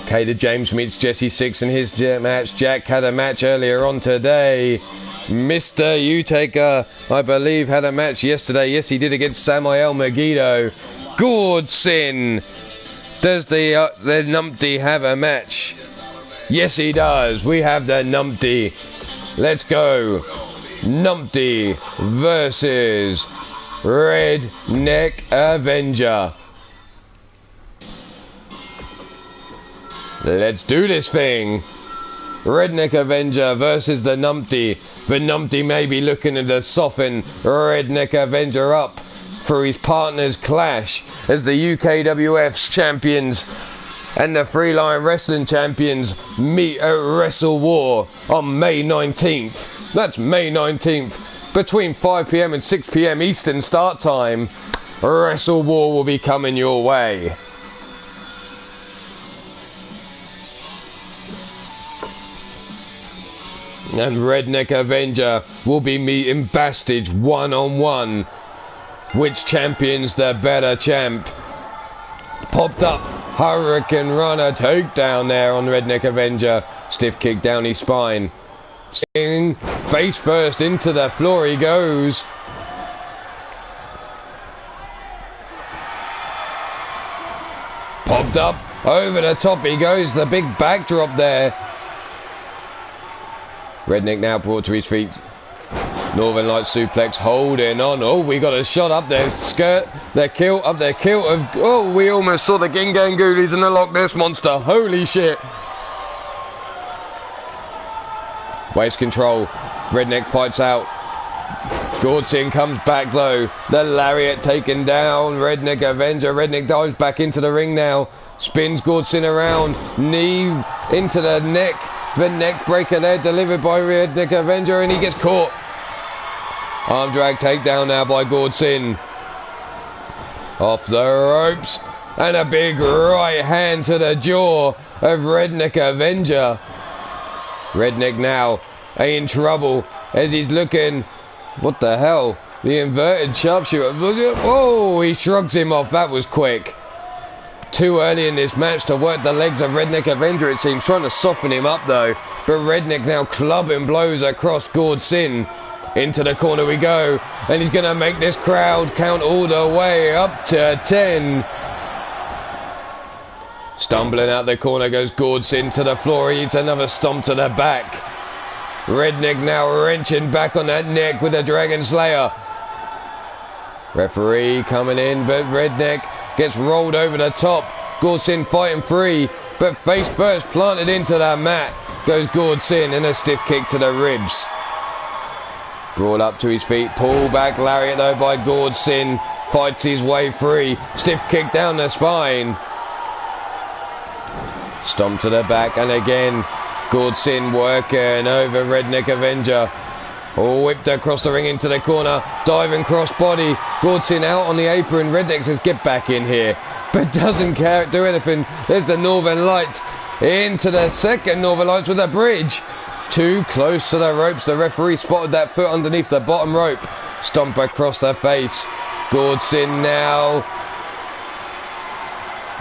Cater James meets Jesse Six in his match. Jack had a match earlier on today. Mr. U-Taker, I believe, had a match yesterday. Yes, he did, against Samael Megiddo. Goodson. Does the numpty have a match? Yes, he does. We have the numpty. Let's go. Numpty versus Redneck Avenger. Let's do this thing. Redneck Avenger versus the numpty. The numpty may be looking to soften Redneck Avenger up for his partner's clash as the UKWF's champions and the Free Line Wrestling champions meet at Wrestle War on May 19th. That's May 19th, between 5 PM and 6 PM Eastern start time. Wrestle War will be coming your way. And Redneck Avenger will be meeting Bastage one-on-one. Which champion's the better champ? Popped up. Hurricane Runner takedown there on Redneck Avenger. Stiff kick down his spine. Face first into the floor he goes. Popped up. Over the top he goes. The big backdrop there. Redneck now brought to his feet. Northern Light suplex holding on. Oh, we got a shot up their skirt, their kilt, up their kilt. Oh, we almost saw the Gingangoolies and the Loch Ness Monster. Holy shit. Waist control. Redneck fights out. Gordson comes back though. The lariat taken down. Redneck Avenger. Redneck dives back into the ring now. Spins Gordson around. Knee into the neck. The neck breaker there delivered by Redneck Avenger, and he gets caught. Arm drag takedown now by Gordson. Off the ropes. And a big right hand to the jaw of Redneck Avenger. Redneck now in trouble as he's looking. What the hell? The inverted sharpshooter. Oh, he shrugs him off. That was quick. Too early in this match to work the legs of Redneck Avenger, it seems. Trying to soften him up though. But Redneck now clubbing blows across Gordson. Into the corner we go. And he's going to make this crowd count all the way up to 10. Stumbling out the corner goes Gordson to the floor. He eats another stomp to the back. Redneck now wrenching back on that neck with a Dragon Slayer. Referee coming in, but Redneck gets rolled over the top. Gordson fighting free, but face first planted into that mat. Goes Gordson and a stiff kick to the ribs. Brought up to his feet, pull back lariat though by Gordson. Fights his way free. Stiff kick down the spine. Stomp to the back, and again Gordson working over Redneck Avenger. Oh, whipped across the ring into the corner. Diving crossbody. Gordson out on the apron. Redneck says get back in here, but doesn't care, do anything. There's the Northern Lights. Into the second Northern Lights with a bridge. Too close to the ropes. The referee spotted that foot underneath the bottom rope. Stomp across the face. Gordson now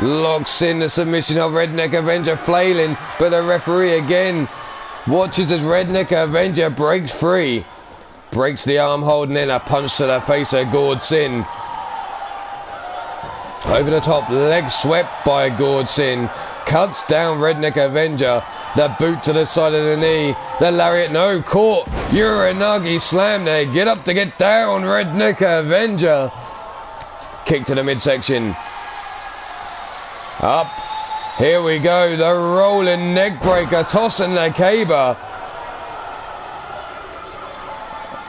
locks in the submission of Redneck Avenger, flailing, but the referee again watches as Redneck Avenger breaks free. Breaks the arm hold and then a punch to the face of Gordson. Over the top, leg swept by Gordson. Cuts down Redneck Avenger. The boot to the side of the knee. The lariat, no, caught. Uranagi slam there. Get up to get down, Redneck Avenger. Kick to the midsection. Up. Here we go. The rolling neck breaker. Tossing the caber.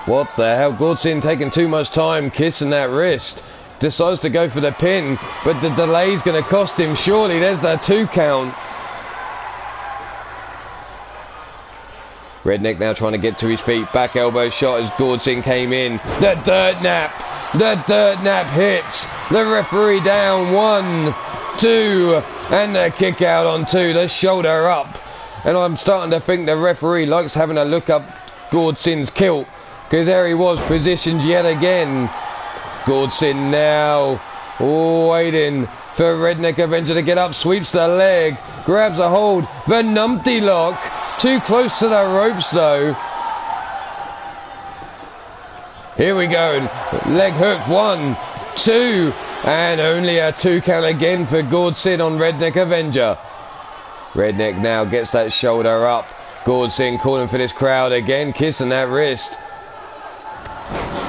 What the hell? Gordson taking too much time. Kissing that wrist. Decides to go for the pin, but the delay's going to cost him surely. There's the 2 count. Redneck now trying to get to his feet. Back elbow shot as Gordson came in. The dirt nap. The dirt nap hits. The referee down. 1, 2, and the kick out on 2. The shoulder up. And I'm starting to think the referee likes having a look up Gordson's kilt, because there he was positioned yet again. Gordson now waiting for Redneck Avenger to get up, sweeps the leg, grabs a hold, the numpty lock, too close to the ropes though. Here we go, leg hook, 1, 2, and only a 2 count again for Gordson on Redneck Avenger. Redneck now gets that shoulder up. Gordson calling for this crowd again, kissing that wrist.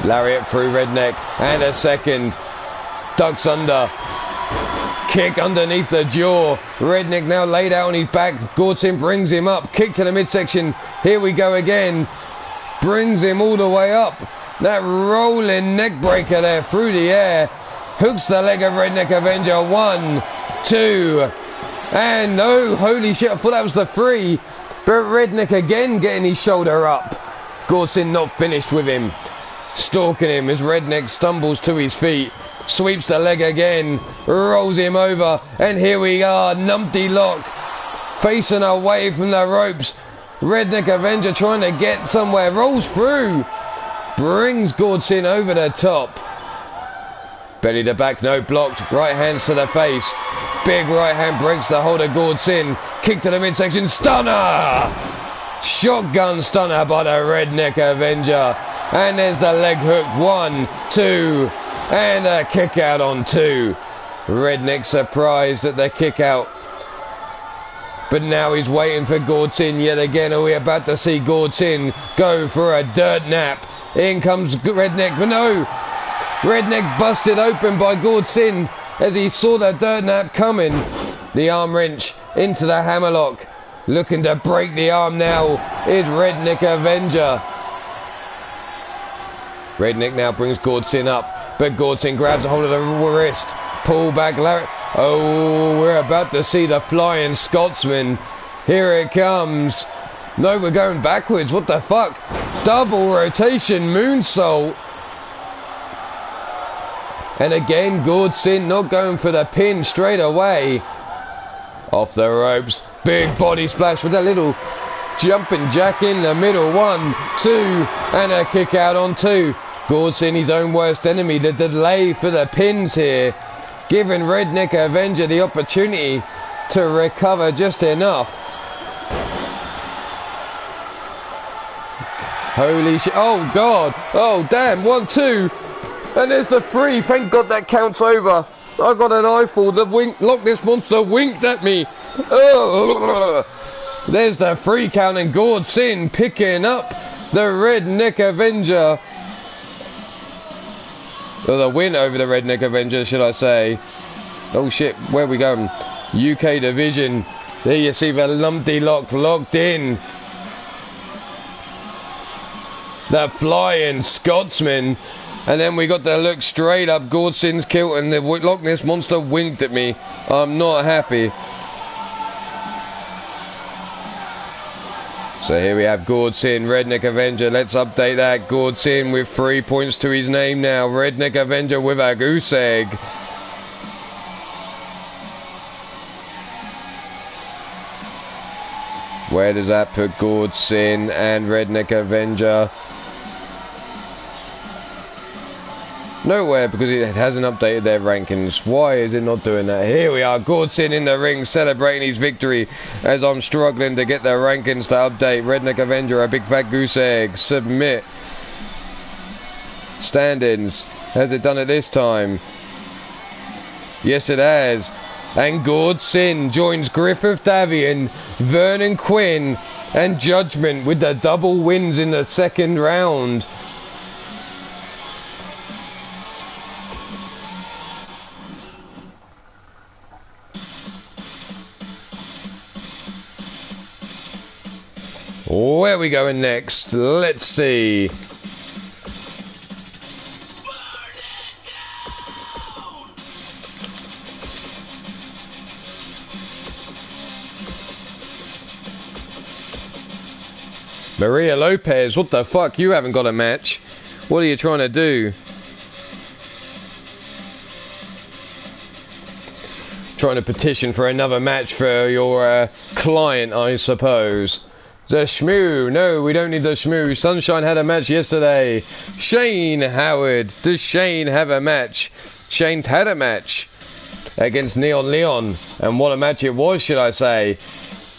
Lariat through Redneck, and a second. Ducks under. Kick underneath the jaw. Redneck now laid out on his back. Gordson brings him up. Kick to the midsection. Here we go again. Brings him all the way up. That rolling neck breaker there through the air. Hooks the leg of Redneck Avenger. 1, 2, and no, holy shit, I thought that was the 3. But Redneck again getting his shoulder up. Gordson not finished with him. Stalking him as Redneck stumbles to his feet. Sweeps the leg again. Rolls him over. And here we are. Numpty lock. Facing away from the ropes. Redneck Avenger trying to get somewhere. Rolls through. Brings Gordsin over the top. Belly to back, no blocked. Right hands to the face. Big right hand breaks the hold of Gordsin. Kick to the midsection. Stunner! Shotgun stunner by the Redneck Avenger. And there's the leg hook. 1, 2. And a kick out on 2. Redneck surprised at the kick out. But now he's waiting for Gordsin yet again. Are we about to see Gordsin go for a dirt nap? In comes Redneck, but no! Redneck busted open by Gordsin as he saw the dirt nap coming. The arm wrench into the hammerlock. Looking to break the arm now is Redneck Avenger. Redneck now brings Gordsin up, but Gordsin grabs a hold of the wrist. Pull back, Larry. Oh, we're about to see the Flying Scotsman. Here it comes. No, we're going backwards. What the fuck? Double rotation moonsault. And again, Gordsin not going for the pin straight away. Off the ropes. Big body splash with a little jumping jack in the middle. 1, 2, and a kick out on 2. Gordsin, his own worst enemy. The delay for the pins here, giving Redneck Avenger the opportunity to recover just enough. Holy shit. Oh, God. Oh, damn. 1, 2. And there's the 3. Thank God that counts over. I got an eyeful. The Loch Ness Monster winked at me. Oh. There's the 3 count, and Gordsin picking up the Redneck Avenger. Or the win over the Redneck Avenger, should I say. Oh shit, where are we going? UK division. There you see the lumpy lock locked in. The Flying Scotsman. And then we got the look straight up Gordsin's kilt, and the Loch Ness Monster winked at me. I'm not happy. So here we have Gordsin, Redneck Avenger. Let's update that. Gordsin with 3 points to his name now. Redneck Avenger with a goose egg. Where does that put Gordsin and Redneck Avenger? Nowhere, because it hasn't updated their rankings. Why is it not doing that? Here we are, Gordsin in the ring celebrating his victory as I'm struggling to get their rankings to update. Redneck Avenger, a big fat goose egg. Submit. Standings. Has it done it this time? Yes, it has. And Gordsin joins Griffith Davian, Vernon Quinn, and Judgment with the double wins in the second round. Where are we going next? Let's see. Maria Lopez, what the fuck? You haven't got a match. What are you trying to do? Trying to petition for another match for your client, I suppose. The Shmoo. No, we don't need the Shmoo. Sunshine had a match yesterday. Shane Howard. Does Shane have a match? Shane's had a match against Neon Leon. And what a match it was, should I say.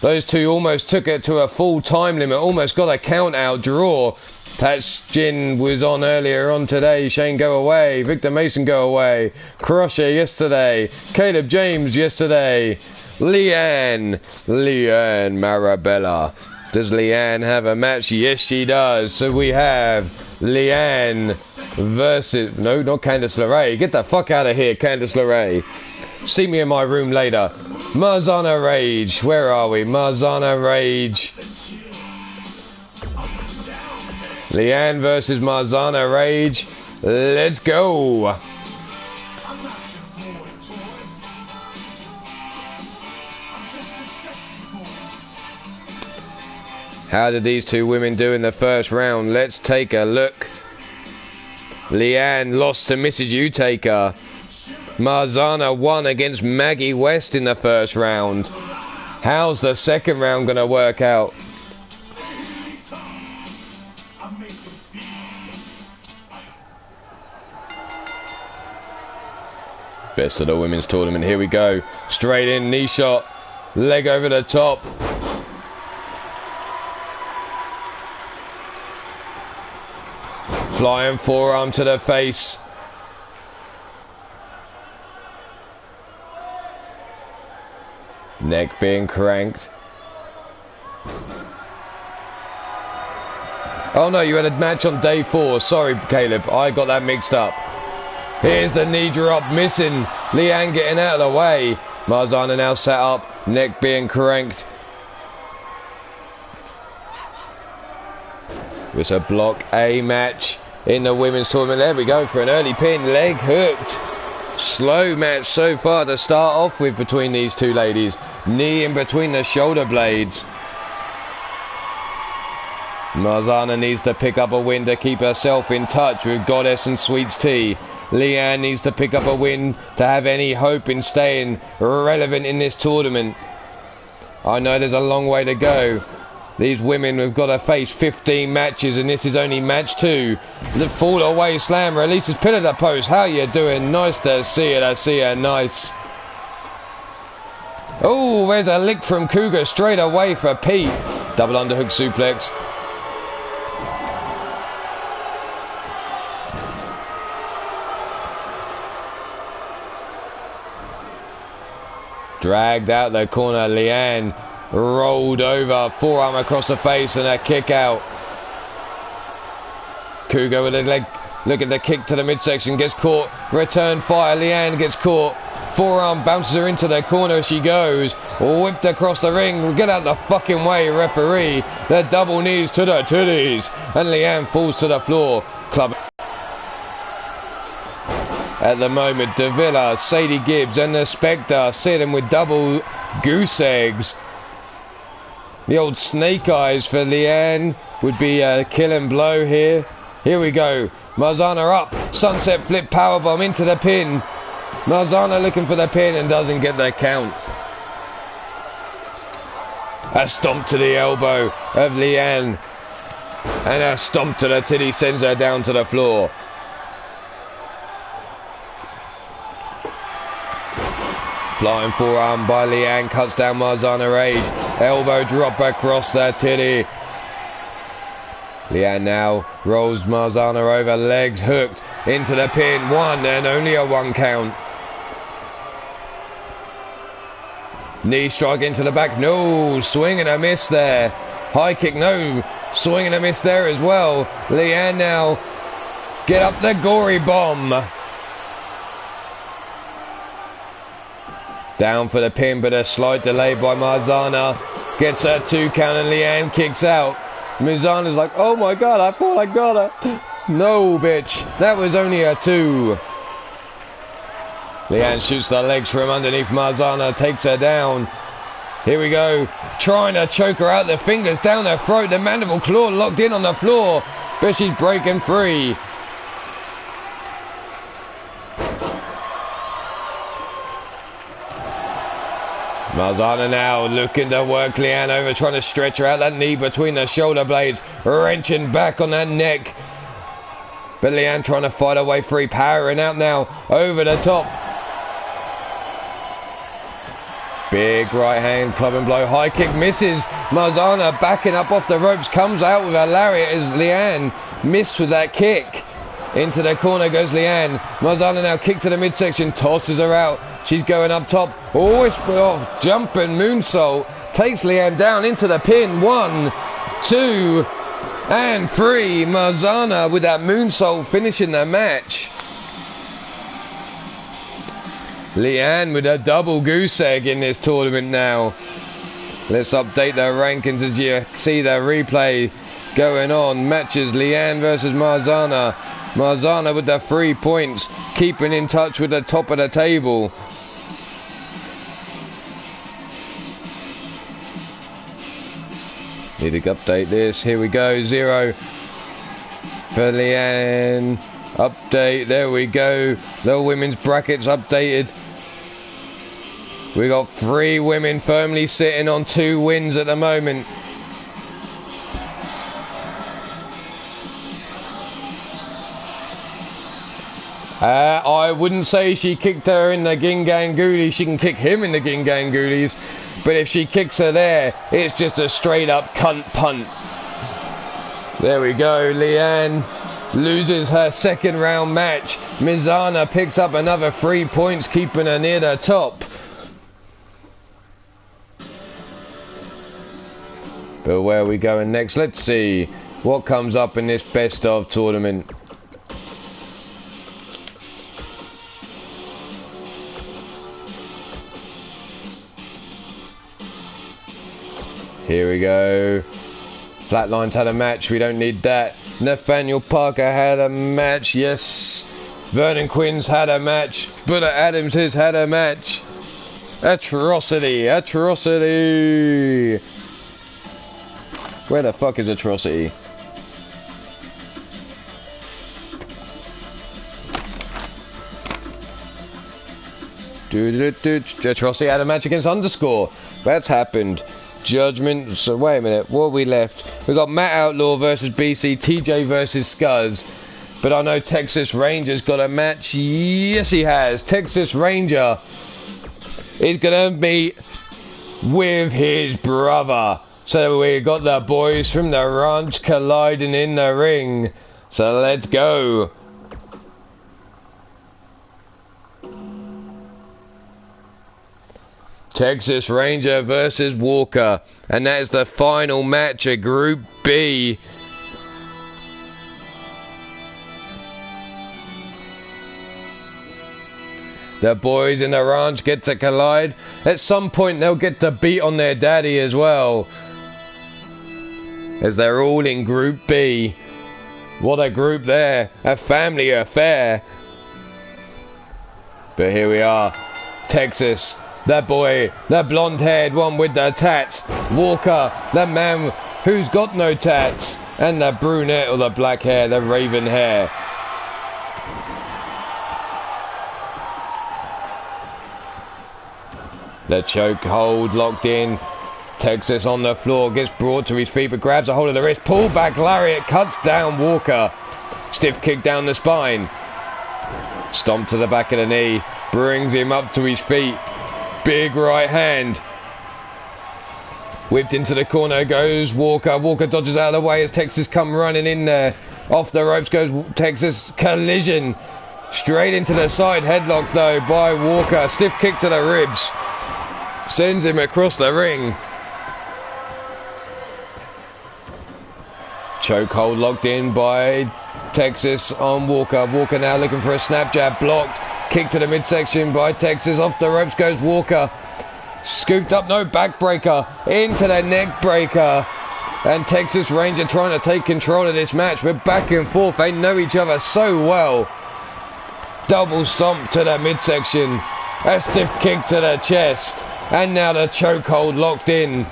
Those two almost took it to a full time limit. Almost got a count out draw. Tatchin was on earlier on today. Shane go away. Victor Mason go away. Crusher yesterday. Caleb James yesterday. Leanne Marabella. Does Leanne have a match? Yes, she does. So we have Leanne versus... No, not Candice LeRae. Get the fuck out of here, Candice LeRae. See me in my room later. Marzana Rage. Where are we? Marzana Rage. Leanne versus Marzana Rage. Let's go. How did these two women do in the first round? Let's take a look. Leanne lost to Mrs. U-Taker. Marzana won against Maggie West in the first round. How's the second round going to work out? Best of the women's tournament. Here we go. Straight in, knee shot. Leg over the top. Flying forearm to the face. Neck being cranked. Oh no, you had a match on day 4. Sorry, Caleb. I got that mixed up. Here's the knee drop, missing. Leanne getting out of the way. Marzana now set up. Neck being cranked. It's a block A match in the women's tournament. There we go for an early pin. Leg hooked. Slow match so far to start off with between these two ladies. Knee in between the shoulder blades. Marzana needs to pick up a win to keep herself in touch with Goddess and Sweets Tea. Leanne needs to pick up a win to have any hope in staying relevant in this tournament. I know there's a long way to go. These women have got to face 15 matches and this is only match 2. The fall away slam releases pin of the post. How you doing? Nice to see it. I see her. Nice. Oh, there's a lick from Cougar straight away for Pete. Double underhook suplex. Dragged out the corner. Leanne rolled over, forearm across the face and a kick out. Cougar with a leg, look at the kick to the midsection, gets caught, return fire, Leanne gets caught, forearm bounces her into the corner as she goes, whipped across the ring, get out the fucking way referee, the double knees to the titties, and Leanne falls to the floor. Club at the moment, Davila, Sadie Gibbs and the Spectre sitting with double goose eggs. The old snake eyes for Leanne would be a killing blow here. Here we go. Marzana up. Sunset flip powerbomb into the pin. Marzana looking for the pin and doesn't get the count. A stomp to the elbow of Leanne. And a stomp to the titty sends her down to the floor. Flying forearm by Leanne cuts down Marzana Rage. Elbow drop across the titty. Leanne now rolls Marzana over, legs hooked into the pin. 1 and only a 1 count. Knee strike into the back. No, swing and a miss there. High kick, no, swing and a miss there as well. Leanne now get up the gory bomb. Down for the pin, but a slight delay by Marzana. Gets her 2 count and Leanne kicks out. Marzana's like, oh my god, I thought I got her. No, bitch, that was only a 2. Leanne shoots the legs from underneath Marzana, takes her down. Here we go, trying to choke her out, the fingers down her throat, the mandible claw locked in on the floor, but she's breaking free. Marzana now looking to work Leanne over, trying to stretch her out, that knee between the shoulder blades, wrenching back on that neck. But Leanne trying to fight her way free, powering out now, over the top. Big right hand, club and blow, high kick misses. Marzana backing up off the ropes, comes out with a lariat as Leanne missed with that kick. Into the corner goes Leanne. Marzana now kick to the midsection, tosses her out. She's going up top. Whisper off, jumping moonsault. Takes Leanne down into the pin. 1, 2, and 3. Marzana with that moonsault finishing the match. Leanne with a double goose egg in this tournament now. Let's update the rankings as you see the replay going on. Matches Leanne versus Marzana. Marzana with the 3 points, keeping in touch with the top of the table. Need to update this. Here we go. 0 for Leanne. Update. There we go. The women's brackets updated. We got 3 women firmly sitting on 2 wins at the moment. I wouldn't say she kicked her in the Gingangoolies. She can kick him in the Gingangoolies. But if she kicks her there, it's just a straight up cunt punt. There we go. Leanne loses her second round match. Mizana picks up another 3 points, keeping her near the top. But where are we going next? Let's see what comes up in this best of tournament. Here we go. Flatlines had a match. We don't need that. Nathaniel Parker had a match. Yes. Vernon Quinn's had a match. Buller Adams has had a match. Atrocity. Atrocity. Where the fuck is Atrocity? Atrocity had a match against Underscore. That's happened. Judgment. So wait a minute. What are we left? We got Matt Outlaw versus BC. TJ versus Scuzz. But I know Texas Ranger's got a match. Yes, he has. Texas Ranger is gonna meet with his brother. So we got the boys from the ranch colliding in the ring. So let's go. Texas Ranger versus Walker. And that is the final match of Group B. The boys in the ranch get to collide. At some point they'll get to beat on their daddy as well, as they're all in Group B. What a group there. A family affair. But here we are. Texas. That boy, the blonde-haired one with the tats. Walker, the man who's got no tats. And the brunette or the black hair, the raven hair. The choke hold locked in. Texas on the floor, gets brought to his feet but grabs a hold of the wrist. Pull back lariat, cuts down Walker. Stiff kick down the spine. Stomp to the back of the knee. Brings him up to his feet. Big right hand. Whipped into the corner goes Walker. Walker dodges out of the way as Texas come running in there. Off the ropes goes Texas. Collision. Straight into the side. Headlock though by Walker. Stiff kick to the ribs. Sends him across the ring. Chokehold locked in by Texas on Walker. Walker now looking for a snap jab. Blocked. Kick to the midsection by Texas. Off the ropes goes Walker. Scooped up, no backbreaker. Into the neck breaker. And Texas Ranger trying to take control of this match. We're back and forth. They know each other so well. Double stomp to the midsection. A stiff kick to the chest. And now the chokehold locked in.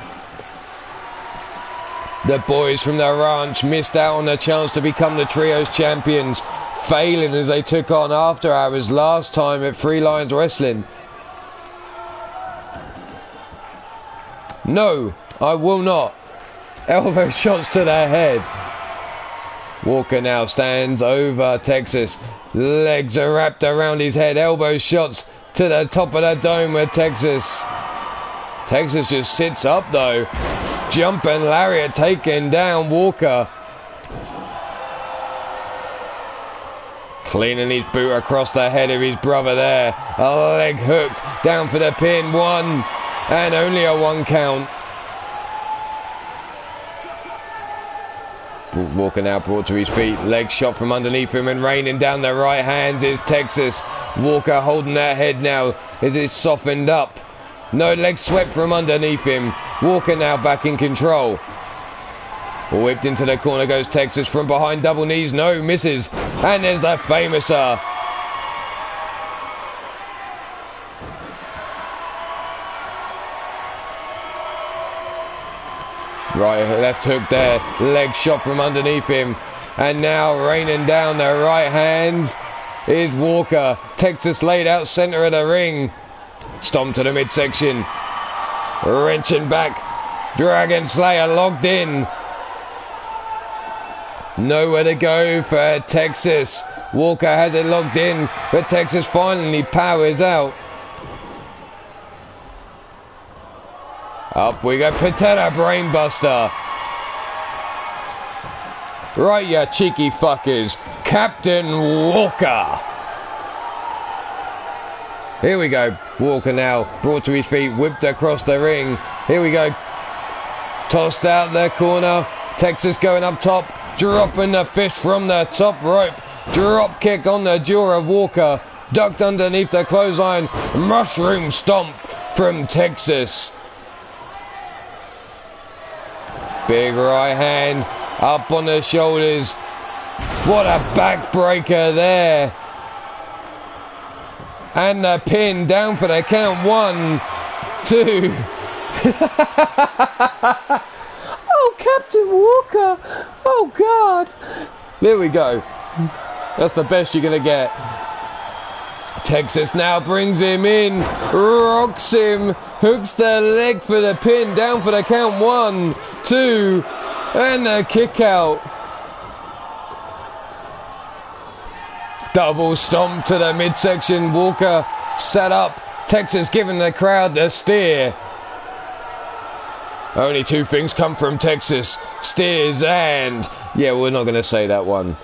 The boys from the ranch missed out on the chance to become the Trios champions, failing as they took on After Hours last time at Free Lions Wrestling. No, I will not. Elbow shots to the head. Walker now stands over Texas. Legs are wrapped around his head. Elbow shots to the top of the dome with Texas. Texas just sits up though. Jumping lariat taking down Walker. Cleaning his boot across the head of his brother there. A leg hooked down for the pin. One and only a 1 count. Walker now brought to his feet. Leg shot from underneath him and raining down the right hands is Texas. Walker holding that head now as it's softened up. No, leg swept from underneath him. Walker now back in control. Whipped into the corner goes Texas from behind, double knees, no, misses. And there's the famouser. Right, left hook there, leg shot from underneath him. And now raining down the right hands is Walker. Texas laid out centre of the ring. Stomp to the midsection. Wrenching back. Dragon Slayer locked in. Nowhere to go for Texas. Walker has it locked in, but Texas finally powers out. Up we go, Patella Brainbuster. Right, you cheeky fuckers. Captain Walker. Here we go. Walker now brought to his feet, whipped across the ring. Here we go. Tossed out the corner. Texas going up top, dropping the fist from the top rope. Drop kick on the jaw of Walker. Ducked underneath the clothesline. Mushroom stomp from Texas. Big right hand up on the shoulders. What a backbreaker there. And the pin down for the count. 1, 2. Oh, Captain Walker. Oh, God. There we go. That's the best you're going to get. Texas now brings him in. Rocks him. Hooks the leg for the pin. Down for the count. 1, 2. And the kick out. Double stomp to the midsection. Walker sat up. Texas giving the crowd the steer. Only 2 things come from Texas. Steers and... yeah, we're not going to say that one.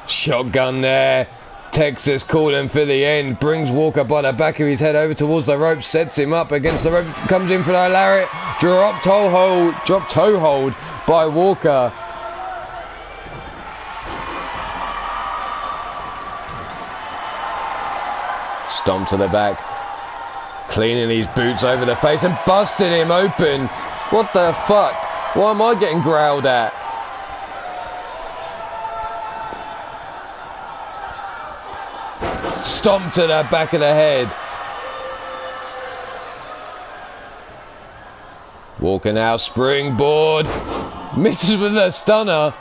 Shotgun there. Texas calling for the end. Brings Walker by the back of his head over towards the rope. Sets him up against the rope. Comes in for the lariat. Drop toe hold by Walker. Stomp to the back. Cleaning his boots over the face and busted him open. What the fuck? Why am I getting growled at? Stomp to the back of the head. Walker now springboard. Misses with a stunner.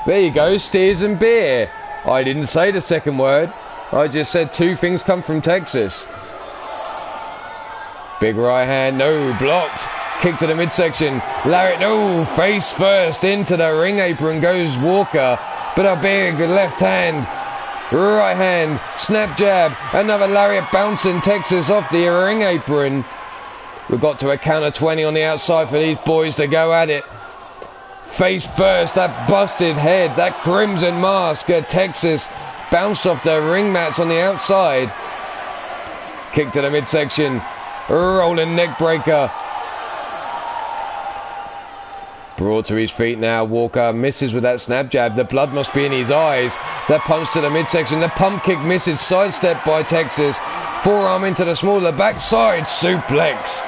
There you go, steers and beer. I didn't say the second word. I just said 2 things come from Texas. Big right hand, no, blocked. Kick to the midsection. Lariat, no, face first. Into the ring apron goes Walker. But a big left hand, right hand, snap jab. Another lariat bouncing Texas off the ring apron. We've got to a count of 20 on the outside for these boys to go at it. Face first, that busted head, that crimson mask at Texas. Bounced off the ring mats on the outside. Kick to the midsection. Rolling neck breaker. Brought to his feet now. Walker misses with that snap jab. The blood must be in his eyes. The punch to the midsection. The pump kick misses. Sidestep by Texas. Forearm into the small of the backside suplex.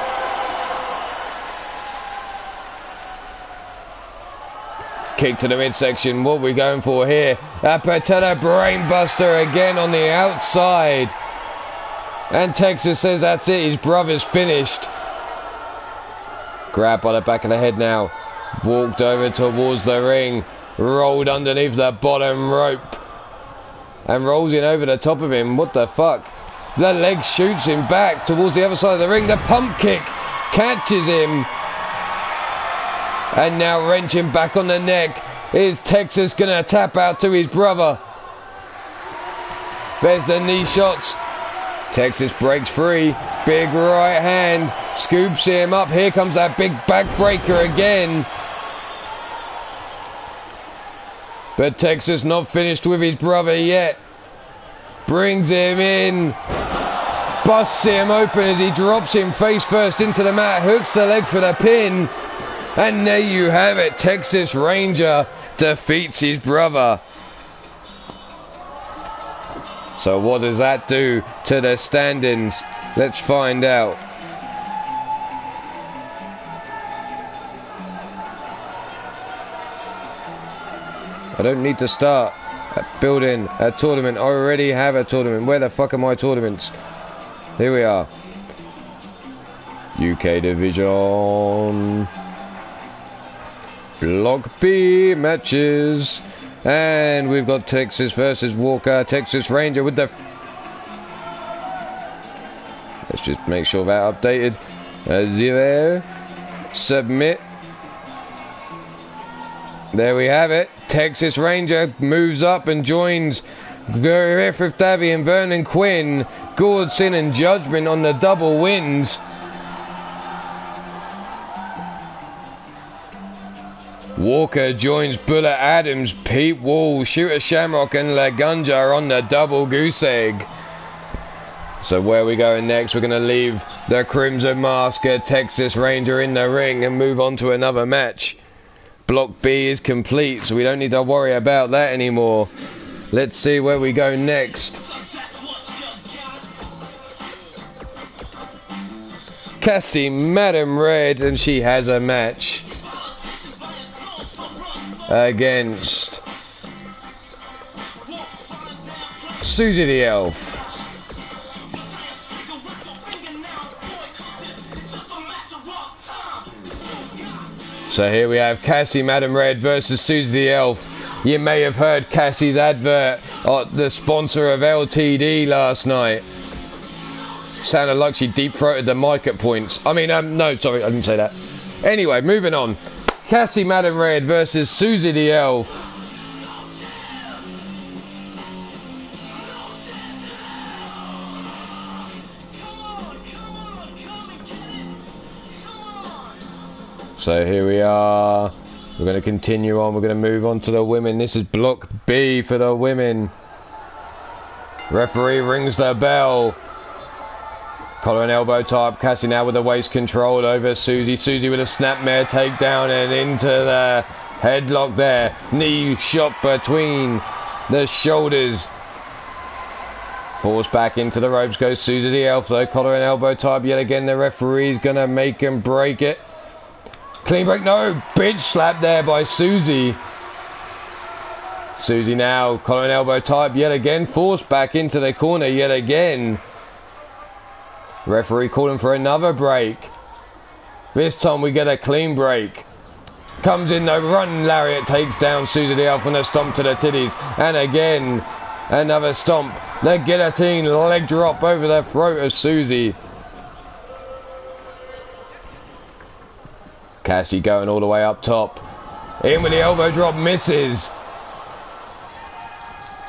Kick to the midsection. What are we going for here? A Patella Brainbuster again on the outside. And Texas says that's it. His brother's finished. Grab by the back of the head now. Walked over towards the ring. Rolled underneath the bottom rope. And rolls in over the top of him. What the fuck? The leg shoots him back towards the other side of the ring. The pump kick catches him. And now wrenching back on the neck. Is Texas going to tap out to his brother? There's the knee shots. Texas breaks free. Big right hand. Scoops him up. Here comes that big backbreaker again. But Texas not finished with his brother yet. Brings him in. Busts him open as he drops him face first into the mat. Hooks the leg for the pin. And there you have it. Texas Ranger defeats his brother. So what does that do to the standings? Let's find out. I don't need to start building a tournament. I already have a tournament. Where the fuck are my tournaments? Here we are. UK Division. Block B matches. And we've got Texas versus Walker. Texas Ranger with the just make sure that updated. 0. Submit. There we have it. Texas Ranger moves up and joins Griffith Davy and Vernon Quinn. Gordson and Judgment on the double wins. Walker joins Bullet Adams, Pete Wall, Shooter Shamrock and Lagunja are on the double goose egg. So where are we going next? We're going to leave the Crimson Masker, Texas Ranger in the ring and move on to another match. Block B is complete, so we don't need to worry about that anymore. Let's see where we go next. Cassie Madam Red, and she has a match against Susie the Elf. So here we have Cassie Madam Red versus Susie the Elf. You may have heard Cassie's advert at the sponsor of LTD last night. Sounded like she deep-throated the mic at points. I mean, no, sorry, I didn't say that. Anyway, moving on. Cassie Madam Red versus Susie the Elf. So here we are. We're going to continue on. We're going to move on to the women. This is Block B for the women. Referee rings the bell. Collar and elbow type. Cassie now with the waist control over Susie. Susie with a snapmare takedown and into the headlock there. Knee shot between the shoulders. Falls back into the ropes. Goes Susie the Elf though. Collar and elbow type yet again. The referee's going to make him break it. Clean break, no, bitch slap there by Susie. Susie now, collar and elbow type yet again, forced back into the corner yet again. Referee calling for another break. This time we get a clean break. Comes in the run, lariat takes down Susie the Elf on a stomp to the titties. And again, another stomp. The guillotine leg drop over the throat of Susie. Cassie going all the way up top. In with the elbow drop, misses.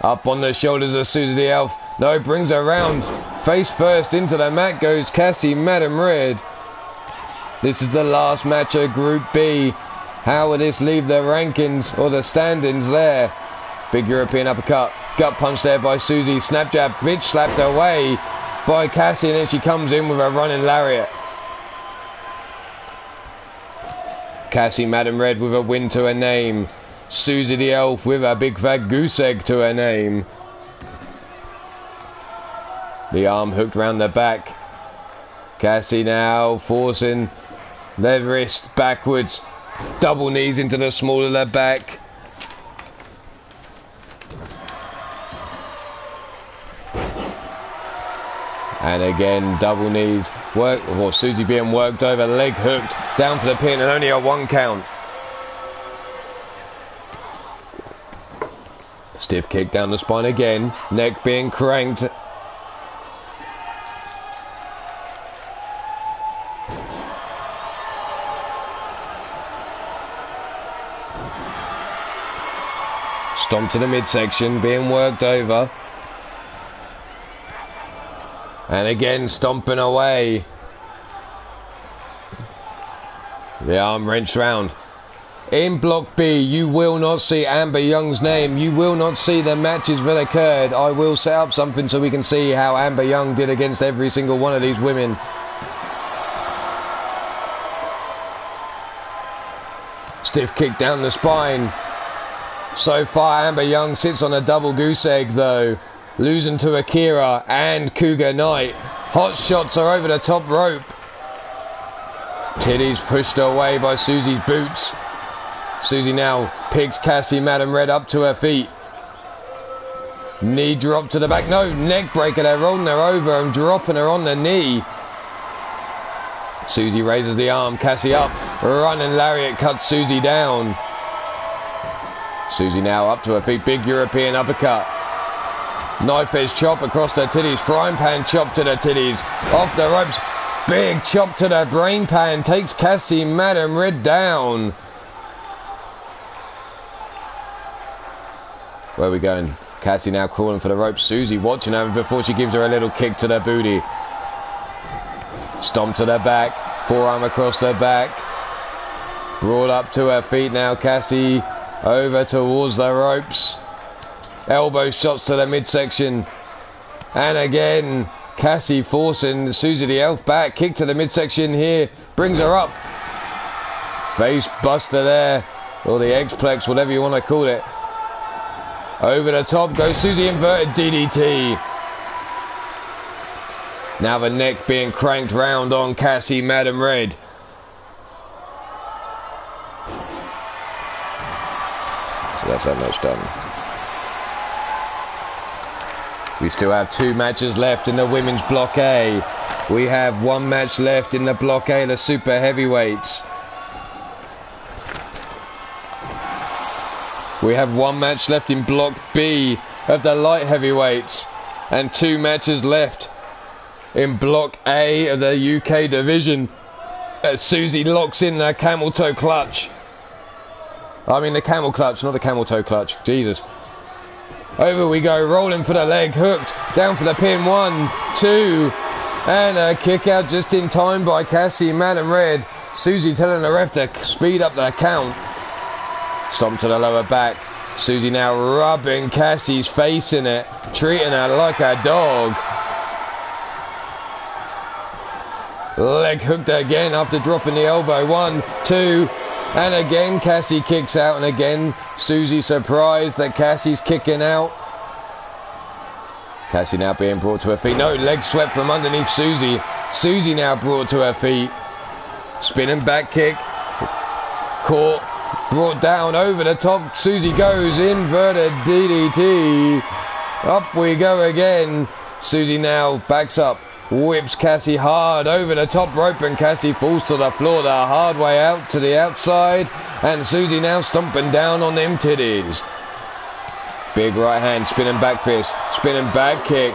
Up on the shoulders of Susie the Elf. No, brings her round. Face first into the mat goes Cassie Madam Red. This is the last match of Group B. How will this leave the rankings or the standings there? Big European uppercut. Gut punch there by Susie. Snap jab, bitch slapped away by Cassie, and then she comes in with a running lariat. Cassie Madam Red with a win to her name. Susie the Elf with a big fat goose egg to her name. The arm hooked round the back. Cassie now forcing the wrist backwards. Double knees into the small of the back. And again, double knees. Susie being worked over, leg hooked, down for the pin, and only a 1 count. Stiff kick down the spine again, neck being cranked. Stomp to the midsection, being worked over. And again, stomping away. The arm wrenched round. In Block B, you will not see Amber Young's name. You will not see the matches that occurred. I will set up something so we can see how Amber Young did against every single one of these women. Stiff kick down the spine. So far, Amber Young sits on a double goose egg, though. Losing to Akira and Cougar Knight. Hot shots are over the top rope. Titties pushed away by Susie's boots. Susie now picks Cassie Madam Red up to her feet. Knee drop to the back. No, neck breaker. They're rolling her over and dropping her on the knee. Susie raises the arm. Cassie up. Running lariat cuts Susie down. Susie now up to her feet. Big European uppercut. Knife edge chop across the titties. Frying pan chop to the titties. Off the ropes. Big chop to the brain pan. Takes Cassie Madam Red down. Where are we going? Cassie now crawling for the ropes. Susie watching her before she gives her a little kick to the booty. Stomp to the back. Forearm across the back. Brought up to her feet now. Cassie over towards the ropes. Elbow shots to the midsection. And again, Cassie forcing Susie the Elf back. Kick to the midsection here. Brings her up. Face buster there. Or the X-Plex, whatever you want to call it. Over the top goes Susie, inverted DDT. Now the neck being cranked round on Cassie Madam Red. So that's that match done. We still have 2 matches left in the women's Block A. We have 1 match left in the Block A, the super heavyweights. We have 1 match left in Block B of the light heavyweights. And 2 matches left in Block A of the UK division. As Susie locks in the camel toe clutch. I mean the camel clutch, not the camel toe clutch. Jesus. Over we go, rolling for the leg, hooked, down for the pin, 1, 2, and a kick out just in time by Cassie Madam Red. Susie telling the ref to speed up the count. Stomp to the lower back. Susie now rubbing Cassie's face in it, treating her like a dog. Leg hooked again after dropping the elbow, 1, 2, and again Cassie kicks out, and again Susie surprised that Cassie's kicking out. Cassie now being brought to her feet. No, leg swept from underneath Susie. Susie now brought to her feet. Spinning back kick. Caught. Brought down over the top. Susie goes. Inverted DDT. Up we go again. Susie now backs up. Whips Cassie hard over the top rope, and Cassie falls to the floor the hard way out to the outside, and Susie now stomping down on them titties. Big right hand, spinning back fist, spinning back kick.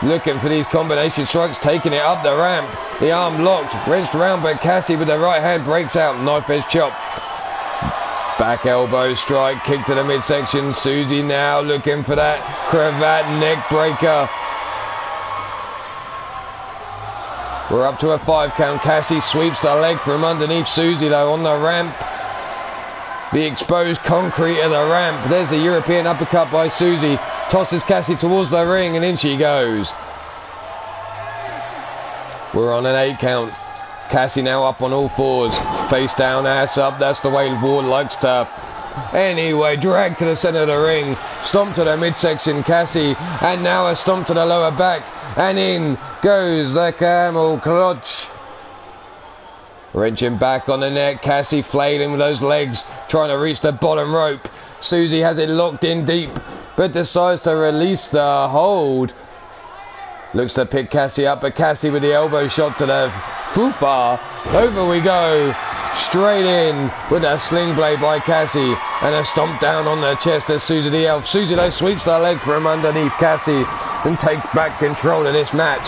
Looking for these combination strikes, taking it up the ramp. The arm locked, wrenched around, but Cassie with the right hand breaks out. Knife edge chop. Back elbow strike, kick to the midsection. Susie now looking for that cravat neck breaker. We're up to a 5 count. Cassie sweeps the leg from underneath Susie though on the ramp. The exposed concrete of the ramp. There's the European uppercut by Susie. Tosses Cassie towards the ring, and in she goes. We're on an 8 count. Cassie now up on all fours. Face down, ass up. That's the way Ward likes to. Anyway, drag to the center of the ring. Stomp to the midsection, Cassie. And now a stomp to the lower back. And in goes the camel clutch. Wrenching back on the neck. Cassie flailing with those legs, trying to reach the bottom rope. Susie has it locked in deep, but decides to release the hold. Looks to pick Cassie up, but Cassie with the elbow shot to the fupa. Over we go. Straight in with a sling blade by Cassie, and a stomp down on the chest of Susie the Elf. Susie though sweeps the leg from underneath Cassie and takes back control of this match.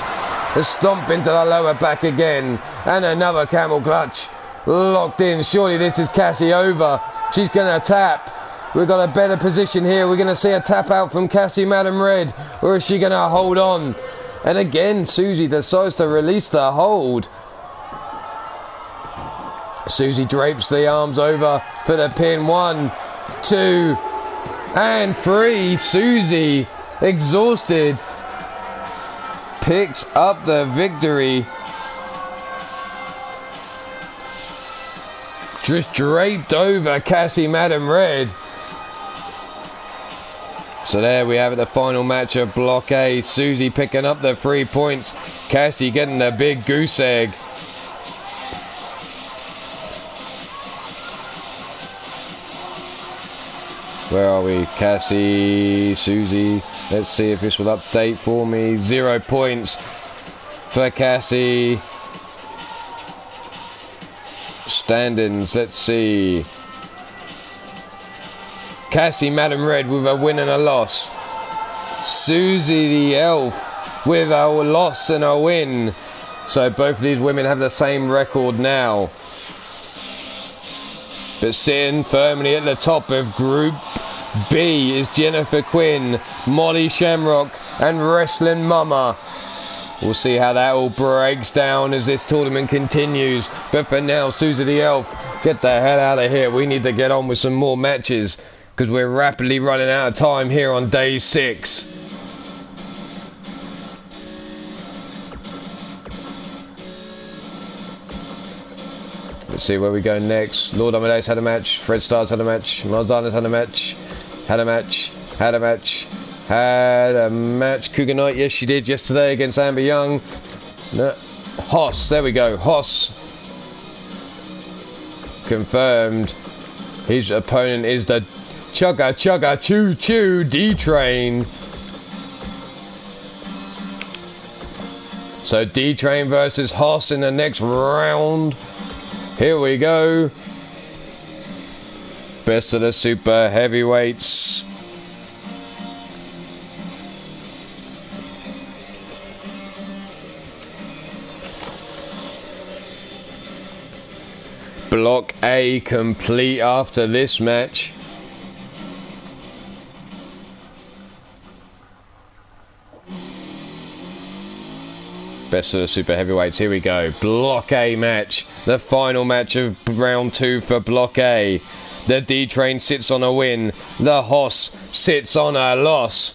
A stomp into the lower back again, and another camel clutch. Locked in. Surely this is Cassie over. She's going to tap. We've got a better position here. We're going to see a tap out from Cassie Madam Red, or is she going to hold on? And again Susie decides to release the hold. Susie drapes the arms over for the pin. 1, 2, and 3. Susie, exhausted, picks up the victory. Just draped over Cassie Madam Red. So there we have it, the final match of Block A. Susie picking up the 3 points. Cassie getting the big goose egg. Where are we? Cassie, Susie. Let's see if this will update for me. 0 points for Cassie. Standings, let's see. Cassie Madam Red with a win and a loss. Susie the Elf with a loss and a win. So both of these women have the same record now. But sitting firmly at the top of Group B is Jennifer Quinn, Molly Shamrock and Wrestling Mama. We'll see how that all breaks down as this tournament continues. But for now, Susie the Elf, get the hell out of here. We need to get on with some more matches because we're rapidly running out of time here on day 6. Let's see where we go next. Lord Amadeus had a match. Fred Stars had a match. Marzana's had a match. Had a match. Cougar Knight, yes she did yesterday against Amber Young. No. Hoss, there we go. Hoss. Confirmed. His opponent is the Chugga Chugga Choo Choo D-Train. So D-Train versus Hoss in the next round. Here we go. Best of the super heavyweights. Block A complete after this match. Best of the super heavyweights. Here we go. Block A match. The final match of round 2 for Block A. The D-Train sits on a win. The Hoss sits on a loss.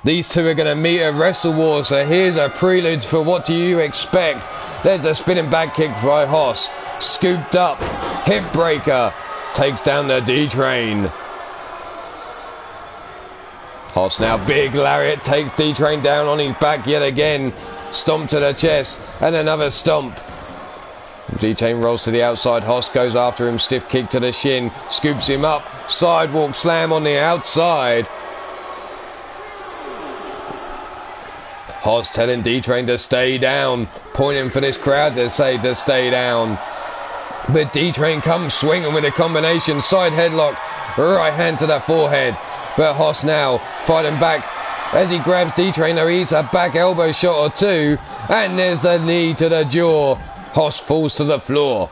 These two are going to meet at Wrestle War. So here's a prelude for what do you expect. There's a spinning back kick by Hoss. Scooped up. Hip breaker. Takes down the D-Train. Hoss now big lariat. Takes D-Train down on his back yet again. Stomp to the chest and another stomp. D-Train rolls to the outside. Hoss goes after him. Stiff kick to the shin. Scoops him up. Sidewalk slam on the outside. Hoss telling D-Train to stay down. Pointing for this crowd to say to stay down. But D-Train comes swinging with a combination. Side headlock. Right hand to the forehead. But Hoss now fighting back. As he grabs D-Train, there is a back elbow shot or two. And there's the knee to the jaw. Hoss falls to the floor.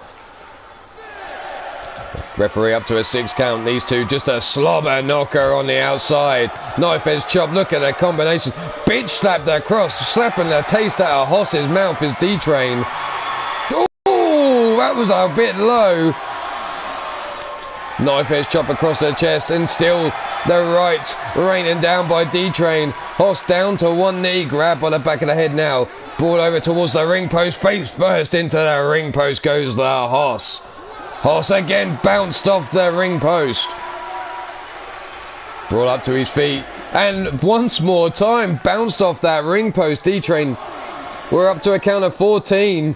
Referee up to a 6 count. These two just a slobber knocker on the outside. Knife edge chop. Look at the combination. Bitch slapped across. Slapping the taste out of Hoss's mouth is D-Train. Oh, that was a bit low. Knife edge chop across the chest and still the right raining down by D-Train. Hoss down to one knee. Grab by the back of the head now. Ball over towards the ring post. Face first into the ring post goes the Hoss. Hoss again bounced off the ring post. Brought up to his feet. And once more time bounced off that ring post. D-Train. We're up to a count of 14.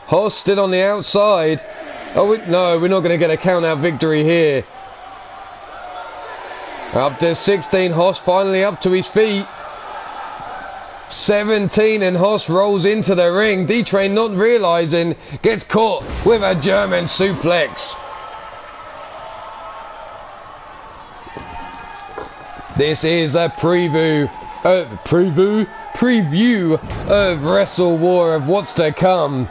Hoss still on the outside. Oh, no, we're not going to get a count-out victory here. Up to 16, Hoss finally up to his feet. 17 and Hoss rolls into the ring. D-Train not realising, gets caught with a German suplex. This is a preview of Wrestle War of what's to come.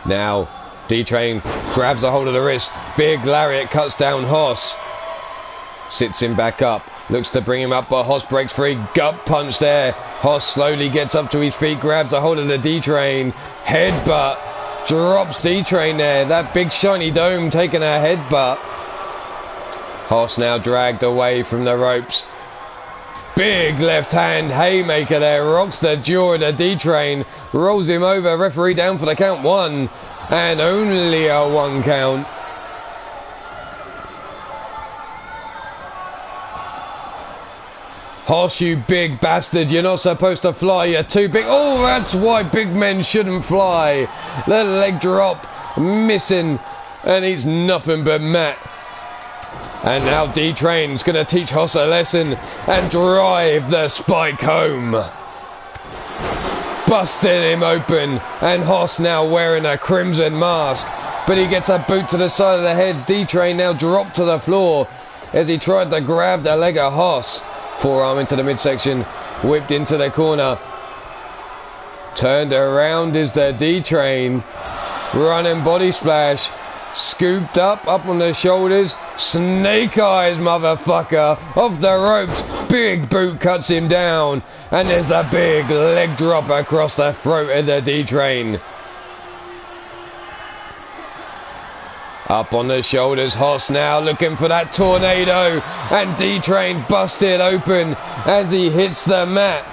Now, D-Train grabs a hold of the wrist. Big lariat cuts down Hoss. Sits him back up. Looks to bring him up, but Hoss breaks free. Gut punch there. Hoss slowly gets up to his feet. Grabs a hold of the D-Train. Headbutt. Drops D-Train there. That big shiny dome taking a headbutt. Hoss now dragged away from the ropes. Big left hand haymaker there. Rocks the jaw of the D-Train. Rolls him over. Referee down for the count 1. And only a 1 count. Hoss, you big bastard. You're not supposed to fly. You're too big. Oh, that's why big men shouldn't fly. The leg drop. Missing. And he's nothing but mat. And now D-Train's going to teach Hoss a lesson and drive the spike home. Busting him open. And Hoss now wearing a crimson mask. But he gets a boot to the side of the head. D-Train now dropped to the floor. as he tried to grab the leg of Haas. Forearm into the midsection, whipped into the corner. Turned around is the D-Train. Running body splash. Scooped up on the shoulders. Snake eyes, motherfucker. Off the ropes. Big boot cuts him down. And there's the big leg drop across the throat of the D-Train. Up on the shoulders, Haas now looking for that tornado. And D-Train busted open as he hits the mat.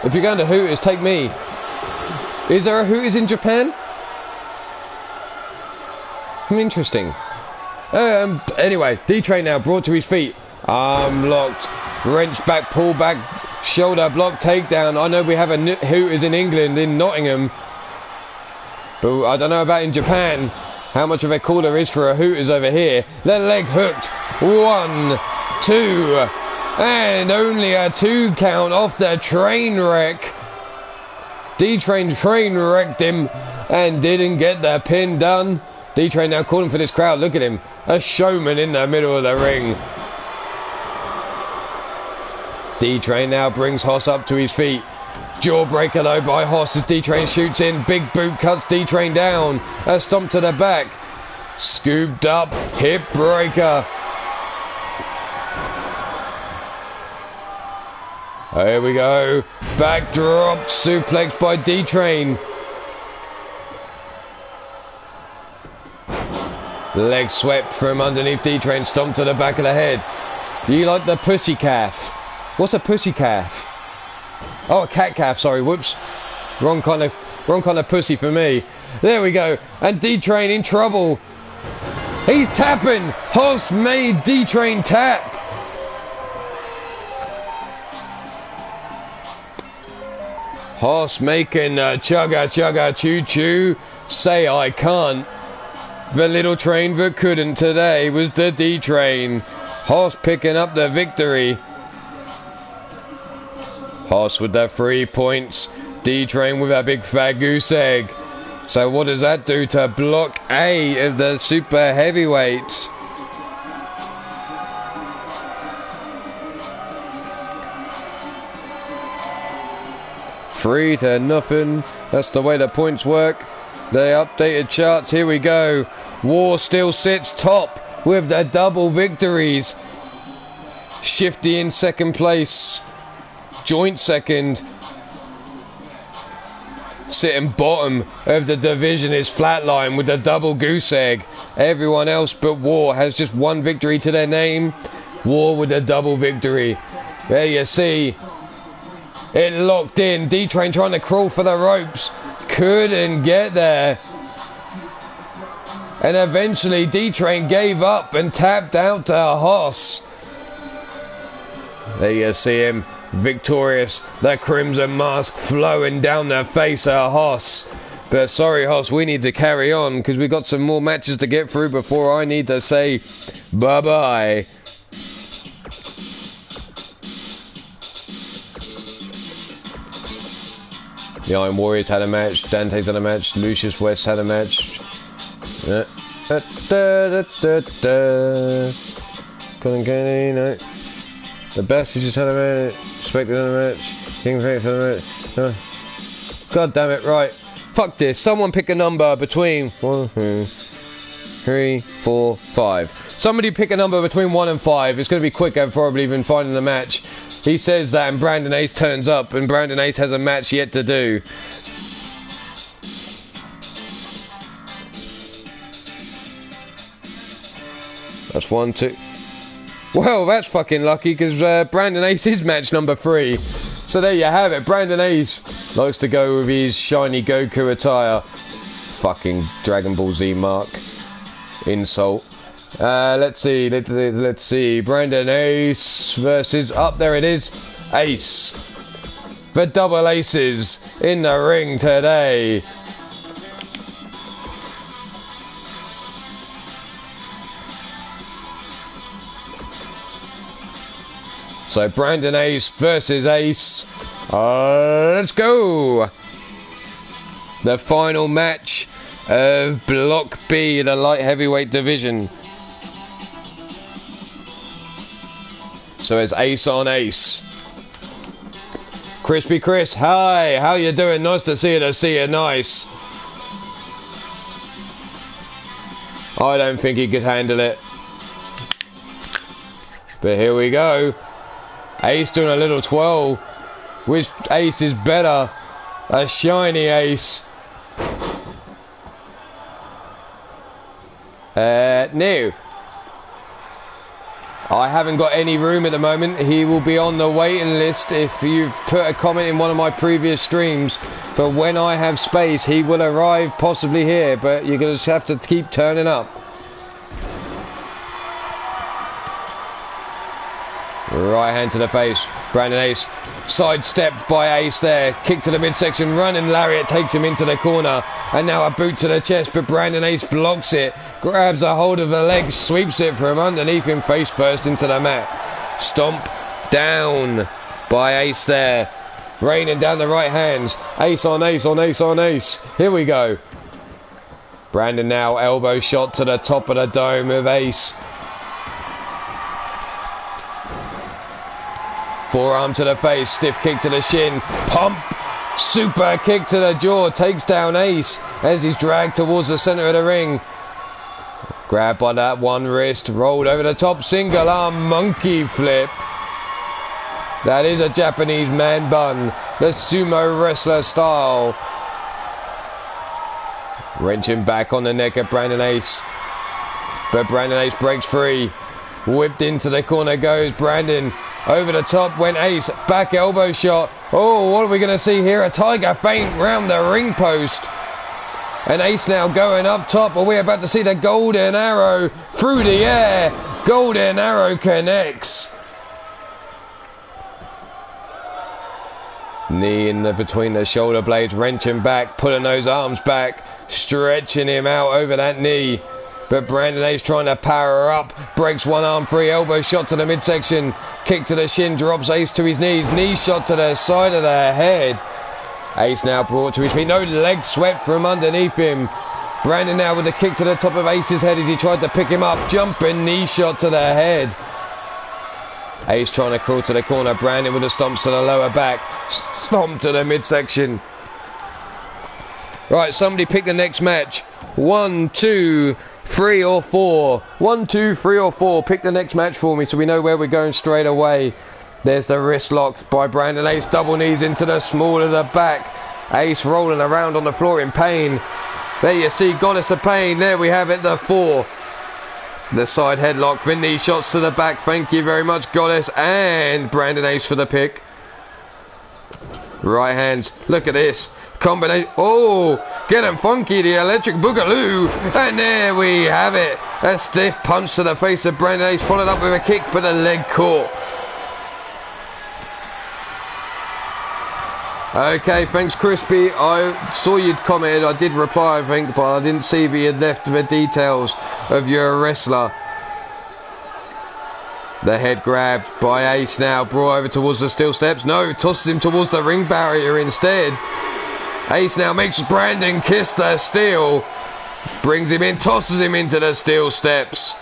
If you're going to Hooters, take me. Is there a Hooters in Japan? Interesting. Anyway, D-Train now brought to his feet. Arm locked. Wrench back, pull back. Shoulder block, takedown. I know we have a Hooters in England, in Nottingham. But I don't know about in Japan. How much of a call there is for a Hooters over here. The leg hooked. 1, 2... And only a 2 count off the train wreck. D-Train train wrecked him and didn't get the pin done. D-Train now calling for this crowd. Look at him. A showman in the middle of the ring. D-Train now brings Haas up to his feet. Jawbreaker though by Haas as D-Train shoots in. Big boot cuts D-Train down. A stomp to the back. Scooped up. Hip breaker. Here we go. Backdrop suplex by D-Train. Leg swept from underneath D-Train. Stomp to the back of the head. You like the pussy calf? What's a pussy calf? Oh, a cat calf. Sorry. Whoops. Wrong kind of pussy for me. There we go. And D-Train in trouble. He's tapping. Haas made D-Train tap. Haas making chugga chugga choo choo. Say I can't. The little train that couldn't today was the D-Train. Haas picking up the victory. Haas with the 3 points. D-Train with a big fat goose egg. So what does that do to block A of the super heavyweights? Three to nothing. That's the way the points work. The updated charts. Here we go. War still sits top with the double victories. Shifty in second place. Joint second. Sitting bottom of the division is Flatline with the double goose egg. Everyone else but War has just one victory to their name. War with a double victory. There you see. It locked in. D-Train trying to crawl for the ropes. Couldn't get there. And eventually D-Train gave up and tapped out to Haas. There you see him. Victorious. The crimson mask flowing down the face of Haas. But sorry, Haas, we need to carry on because we've got some more matches to get through before I need to say bye-bye. The Iron Warriors had a match, Dante's had a match, Lucius West had a match. Colin Kennedy, no. The Bastards had a match, Spectre had a match, King Felix had a match. God damn it, right. Fuck this, someone pick a number between 1, 2, 3, 4, 5. Somebody pick a number between 1 and 5. It's going to be quicker probably than finding the match. He says that and Brandon Ace turns up and Brandon Ace has a match yet to do. That's 1, 2. Well, that's fucking lucky because Brandon Ace is match number 3. So there you have it. Brandon Ace likes to go with his shiny Goku attire. Fucking Dragon Ball Z mark. Insult. Let's see. Let's see. Brandon Ace versus there it is. Ace. The double aces in the ring today. So Brandon Ace versus Ace. Let's go. The final match of Block B, the light heavyweight division. So it's Ace on Ace. Crispy Chris, hi, how you doing? Nice to see you, nice. I don't think he could handle it. But here we go. Ace doing a little twirl. Which Ace is better? A shiny Ace. No. I haven't got any room at the moment. He will be on the waiting list if you've put a comment in one of my previous streams. For when I have space, he will arrive possibly here, but you're going to just have to keep turning up. Right hand to the face. Brandon Ace sidestepped by Ace there. Kick to the midsection. Running lariat takes him into the corner. And now a boot to the chest, but Brandon Ace blocks it. Grabs a hold of the leg, sweeps it from underneath him, face first into the mat. Stomp down by Ace there. Raining down the right hands. Ace on Ace on Ace on Ace. Here we go. Brandon now elbow shot to the top of the dome of Ace. Forearm to the face, stiff kick to the shin, pump, super kick to the jaw, takes down Ace as he's dragged towards the centre of the ring. Grabbed by that one wrist, rolled over the top, single arm monkey flip. That is a Japanese man bun, the sumo wrestler style. Wrenching back on the neck of Brandon Ace. But Brandon Ace breaks free. Whipped into the corner goes Brandon. Over the top went Ace. Back elbow shot. Oh, what are we going to see here? A tiger feint round the ring post. And Ace now going up top. Are we about to see the golden arrow through the air? Golden arrow connects. Knee in between the shoulder blades. Wrenching back. Pulling those arms back. Stretching him out over that knee. But Brandon Ace trying to power up. Breaks one arm free. Elbow shot to the midsection. Kick to the shin. Drops Ace to his knees. Knee shot to the side of the head. Ace now brought to his feet. No, leg swept from underneath him. Brandon now with a kick to the top of Ace's head as he tried to pick him up. Jumping knee shot to the head. Ace trying to crawl to the corner. Brandon with the stomps to the lower back. Stomp to the midsection. Right, somebody pick the next match. 1, 2, 3 or 4. 1, 2, 3 or 4. Pick the next match for me so we know where we're going straight away. There's the wrist lock by Brandon Ace. Double knees into the small of the back. Ace rolling around on the floor in pain. There you see Goddess of Pain. There we have it, the 4. The side headlock. The knee shots to the back. Thank you very much, Goddess. And Brandon Ace for the pick. Right hands. Look at this. Combination. Oh, get him funky, the electric boogaloo. And there we have it. A stiff punch to the face of Brandon Ace, followed up with a kick, but the leg caught. Okay, thanks Crispy. I saw you'd commented. I did reply, I think, but I didn't see that you'd left the details of your wrestler. The head grabbed by Ace now, brought over towards the steel steps. No, tosses him towards the ring barrier instead. Ace now makes Brandon kiss the steel. Brings him in, tosses him into the steel steps.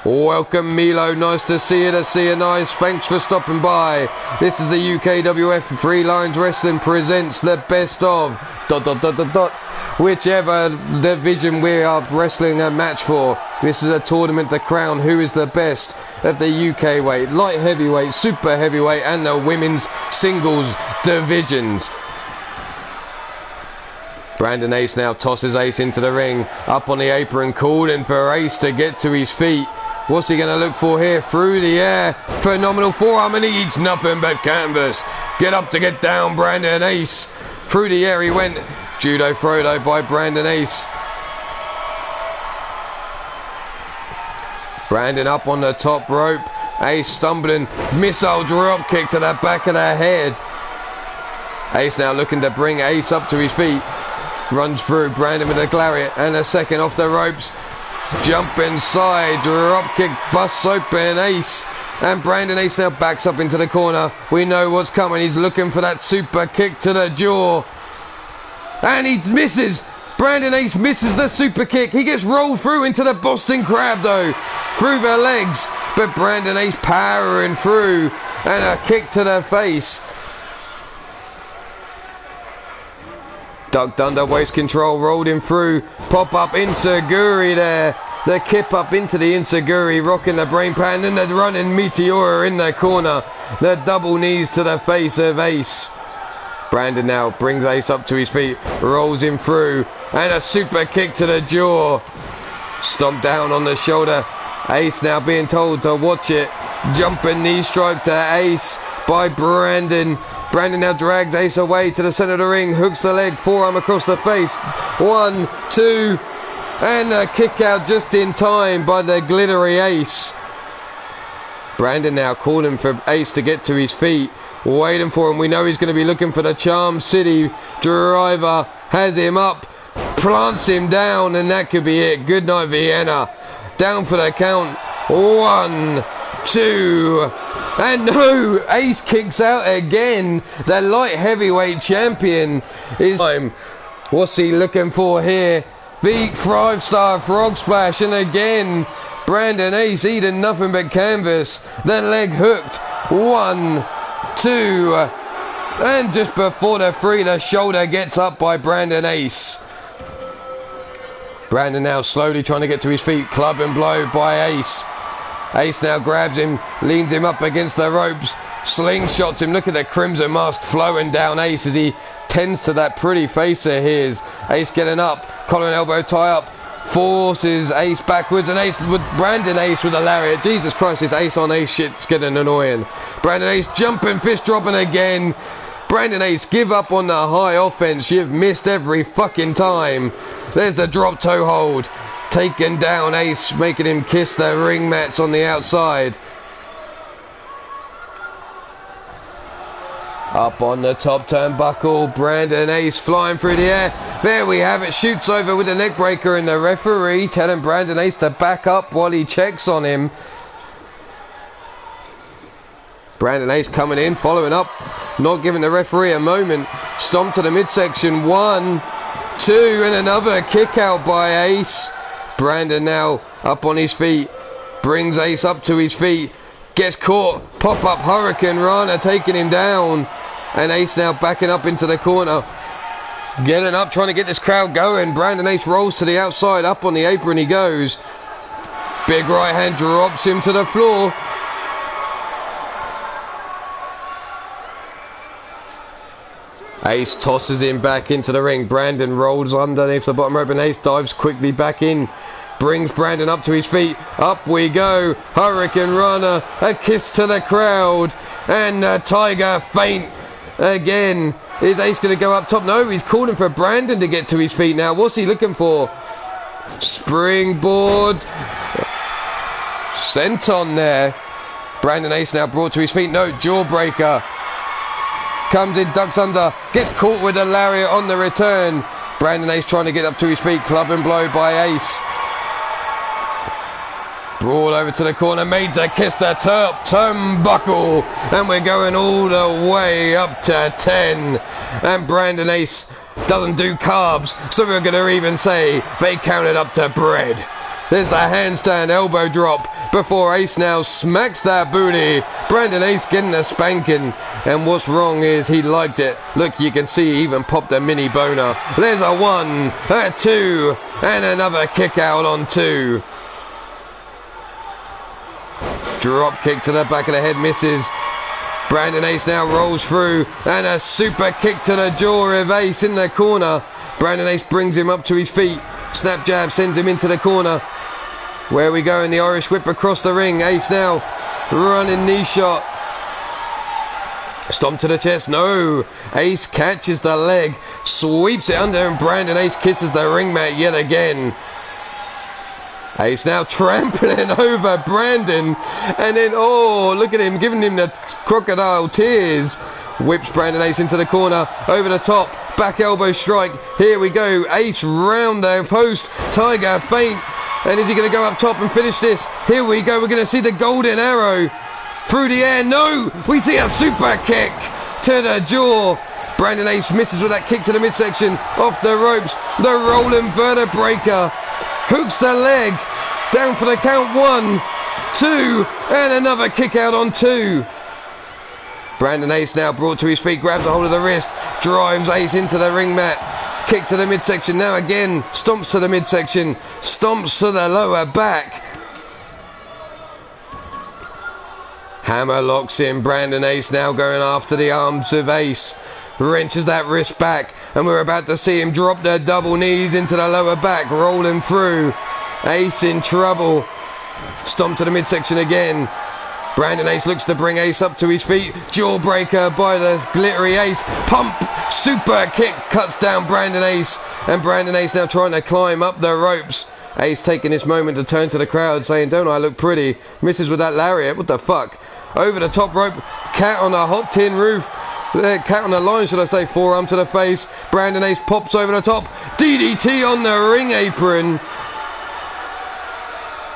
Welcome Milo, nice to see you nice. Thanks for stopping by. This is the UKWF Three Lions Wrestling presents the best of ... whichever division we are wrestling a match for. This is a tournament to crown who is the best of the UK weight, light heavyweight, super heavyweight and the women's singles divisions. Brandon Ace now tosses Ace into the ring, up on the apron, calling for Ace to get to his feet. What's he going to look for here? Through the air, phenomenal forearm, and he eats nothing but canvas. Get up to get down, Brandon Ace. Through the air he went. Judo Frodo by Brandon Ace. Brandon up on the top rope. Ace stumbling, missile drop kick to the back of the head. Ace now looking to bring Ace up to his feet. Runs through Brandon with a lariat and a second off the ropes. Jump inside, drop kick, busts open Ace. And Brandon Ace now backs up into the corner. We know what's coming. He's looking for that super kick to the jaw. And he misses. Brandon Ace misses the super kick. He gets rolled through into the Boston Crab though, through the legs. But Brandon Ace powering through, and a kick to the face. Ducked under waist control, rolled him through. Pop up Insaguri there. The kip up into the Insaguri, rocking the brain pan, and the running Meteora in the corner. The double knees to the face of Ace. Brandon now brings Ace up to his feet, rolls him through, and a super kick to the jaw. Stomp down on the shoulder. Ace now being told to watch it. Jumping knee strike to Ace by Brandon. Brandon now drags Ace away to the center of the ring, hooks the leg, forearm across the face. 1, 2, and a kick out just in time by the glittery Ace. Brandon now calling for Ace to get to his feet, waiting for him. We know he's going to be looking for the Charm City driver. Has him up, plants him down, and that could be it. Good night, Vienna. Down for the count. 1, 2, and no, Ace kicks out again. The light heavyweight champion is time. What's he looking for here? Big 5-star frog splash, and again Brandon Ace eating nothing but canvas. The leg hooked. 1, 2, and just before the 3, the shoulder gets up by Brandon Ace. Brandon now slowly trying to get to his feet. Club and blow by Ace. Ace now grabs him, leans him up against the ropes, slingshots him. Look at the crimson mask flowing down Ace as he tends to that pretty face of his. Ace getting up, collar and elbow tie up, forces Ace backwards, and Ace with Brandon Ace with a lariat. Jesus Christ, this Ace on Ace shit's getting annoying. Brandon Ace jumping, fist dropping again. Brandon Ace, give up on the high offense. You've missed every fucking time. There's the drop toe hold. Taken down Ace, making him kiss the ring mats on the outside. Up on the top turnbuckle, Brandon Ace flying through the air. There we have it, shoots over with a neck breaker, and the referee telling Brandon Ace to back up while he checks on him. Brandon Ace coming in, following up, not giving the referee a moment. Stomp to the midsection, 1, 2, and another kick out by Ace. Brandon now up on his feet, brings Ace up to his feet, gets caught, pop-up Hurricane Rana taking him down, and Ace now backing up into the corner, getting up, trying to get this crowd going. Brandon Ace rolls to the outside, up on the apron he goes, big right hand drops him to the floor. Ace tosses him back into the ring. Brandon rolls underneath the bottom rope, and Ace dives quickly back in. Brings Brandon up to his feet. Up we go. Hurricane Runner. A kiss to the crowd. And the Tiger feint again. Is Ace going to go up top? No, he's calling for Brandon to get to his feet now. What's he looking for? Springboard. Senton there. Brandon Ace now brought to his feet. No, jawbreaker. Comes in, ducks under, gets caught with a lariat on the return. Brandon Ace trying to get up to his feet, club and blow by Ace. Brawl over to the corner, made to kiss the turnbuckle, and we're going all the way up to 10. And Brandon Ace doesn't do carbs, so we're going to even say they counted up to bread. There's the handstand elbow drop before Ace now smacks that booty. Brandon Ace getting a spanking, and what's wrong is he liked it. Look, you can see he even popped a mini boner. There's a 1, a 2, and another kick out on 2. Drop kick to the back of the head, misses. Brandon Ace now rolls through, and a super kick to the jaw of Ace in the corner. Brandon Ace brings him up to his feet. Snap jab sends him into the corner. Where we go in the Irish whip across the ring. Ace now running knee shot. Stomp to the chest. No. Ace catches the leg, sweeps it under, and Brandon Ace kisses the ring mat yet again. Ace now trampling over Brandon, and then, oh, look at him, giving him the crocodile tears. Whips Brandon Ace into the corner, over the top, back elbow strike. Here we go, Ace round the post, Tiger feint, and is he going to go up top and finish this? Here we go, we're going to see the golden arrow through the air. No, we see a super kick to the jaw. Brandon Ace misses with that kick to the midsection. Off the ropes. The rolling vertebraker. Hooks the leg. Down for the count. 1, 2. And another kick out on 2. Brandon Ace now brought to his feet. Grabs a hold of the wrist. Drives Ace into the ring mat. Kick to the midsection. Now again. Stomps to the midsection. Stomps to the lower back. Hammer locks in. Brandon Ace now going after the arms of Ace. Wrenches that wrist back. And we're about to see him drop the double knees into the lower back. Rolling through. Ace in trouble. Stomp to the midsection again. Brandon Ace looks to bring Ace up to his feet. Jawbreaker by the glittery Ace. Pump. Super kick cuts down Brandon Ace. And Brandon Ace now trying to climb up the ropes. Ace taking this moment to turn to the crowd saying, don't I look pretty? Misses with that lariat. What the fuck? Over the top rope. Cat on the hop tin roof. Cat on the line, should I say. Forearm to the face. Brandon Ace pops over the top. DDT on the ring apron.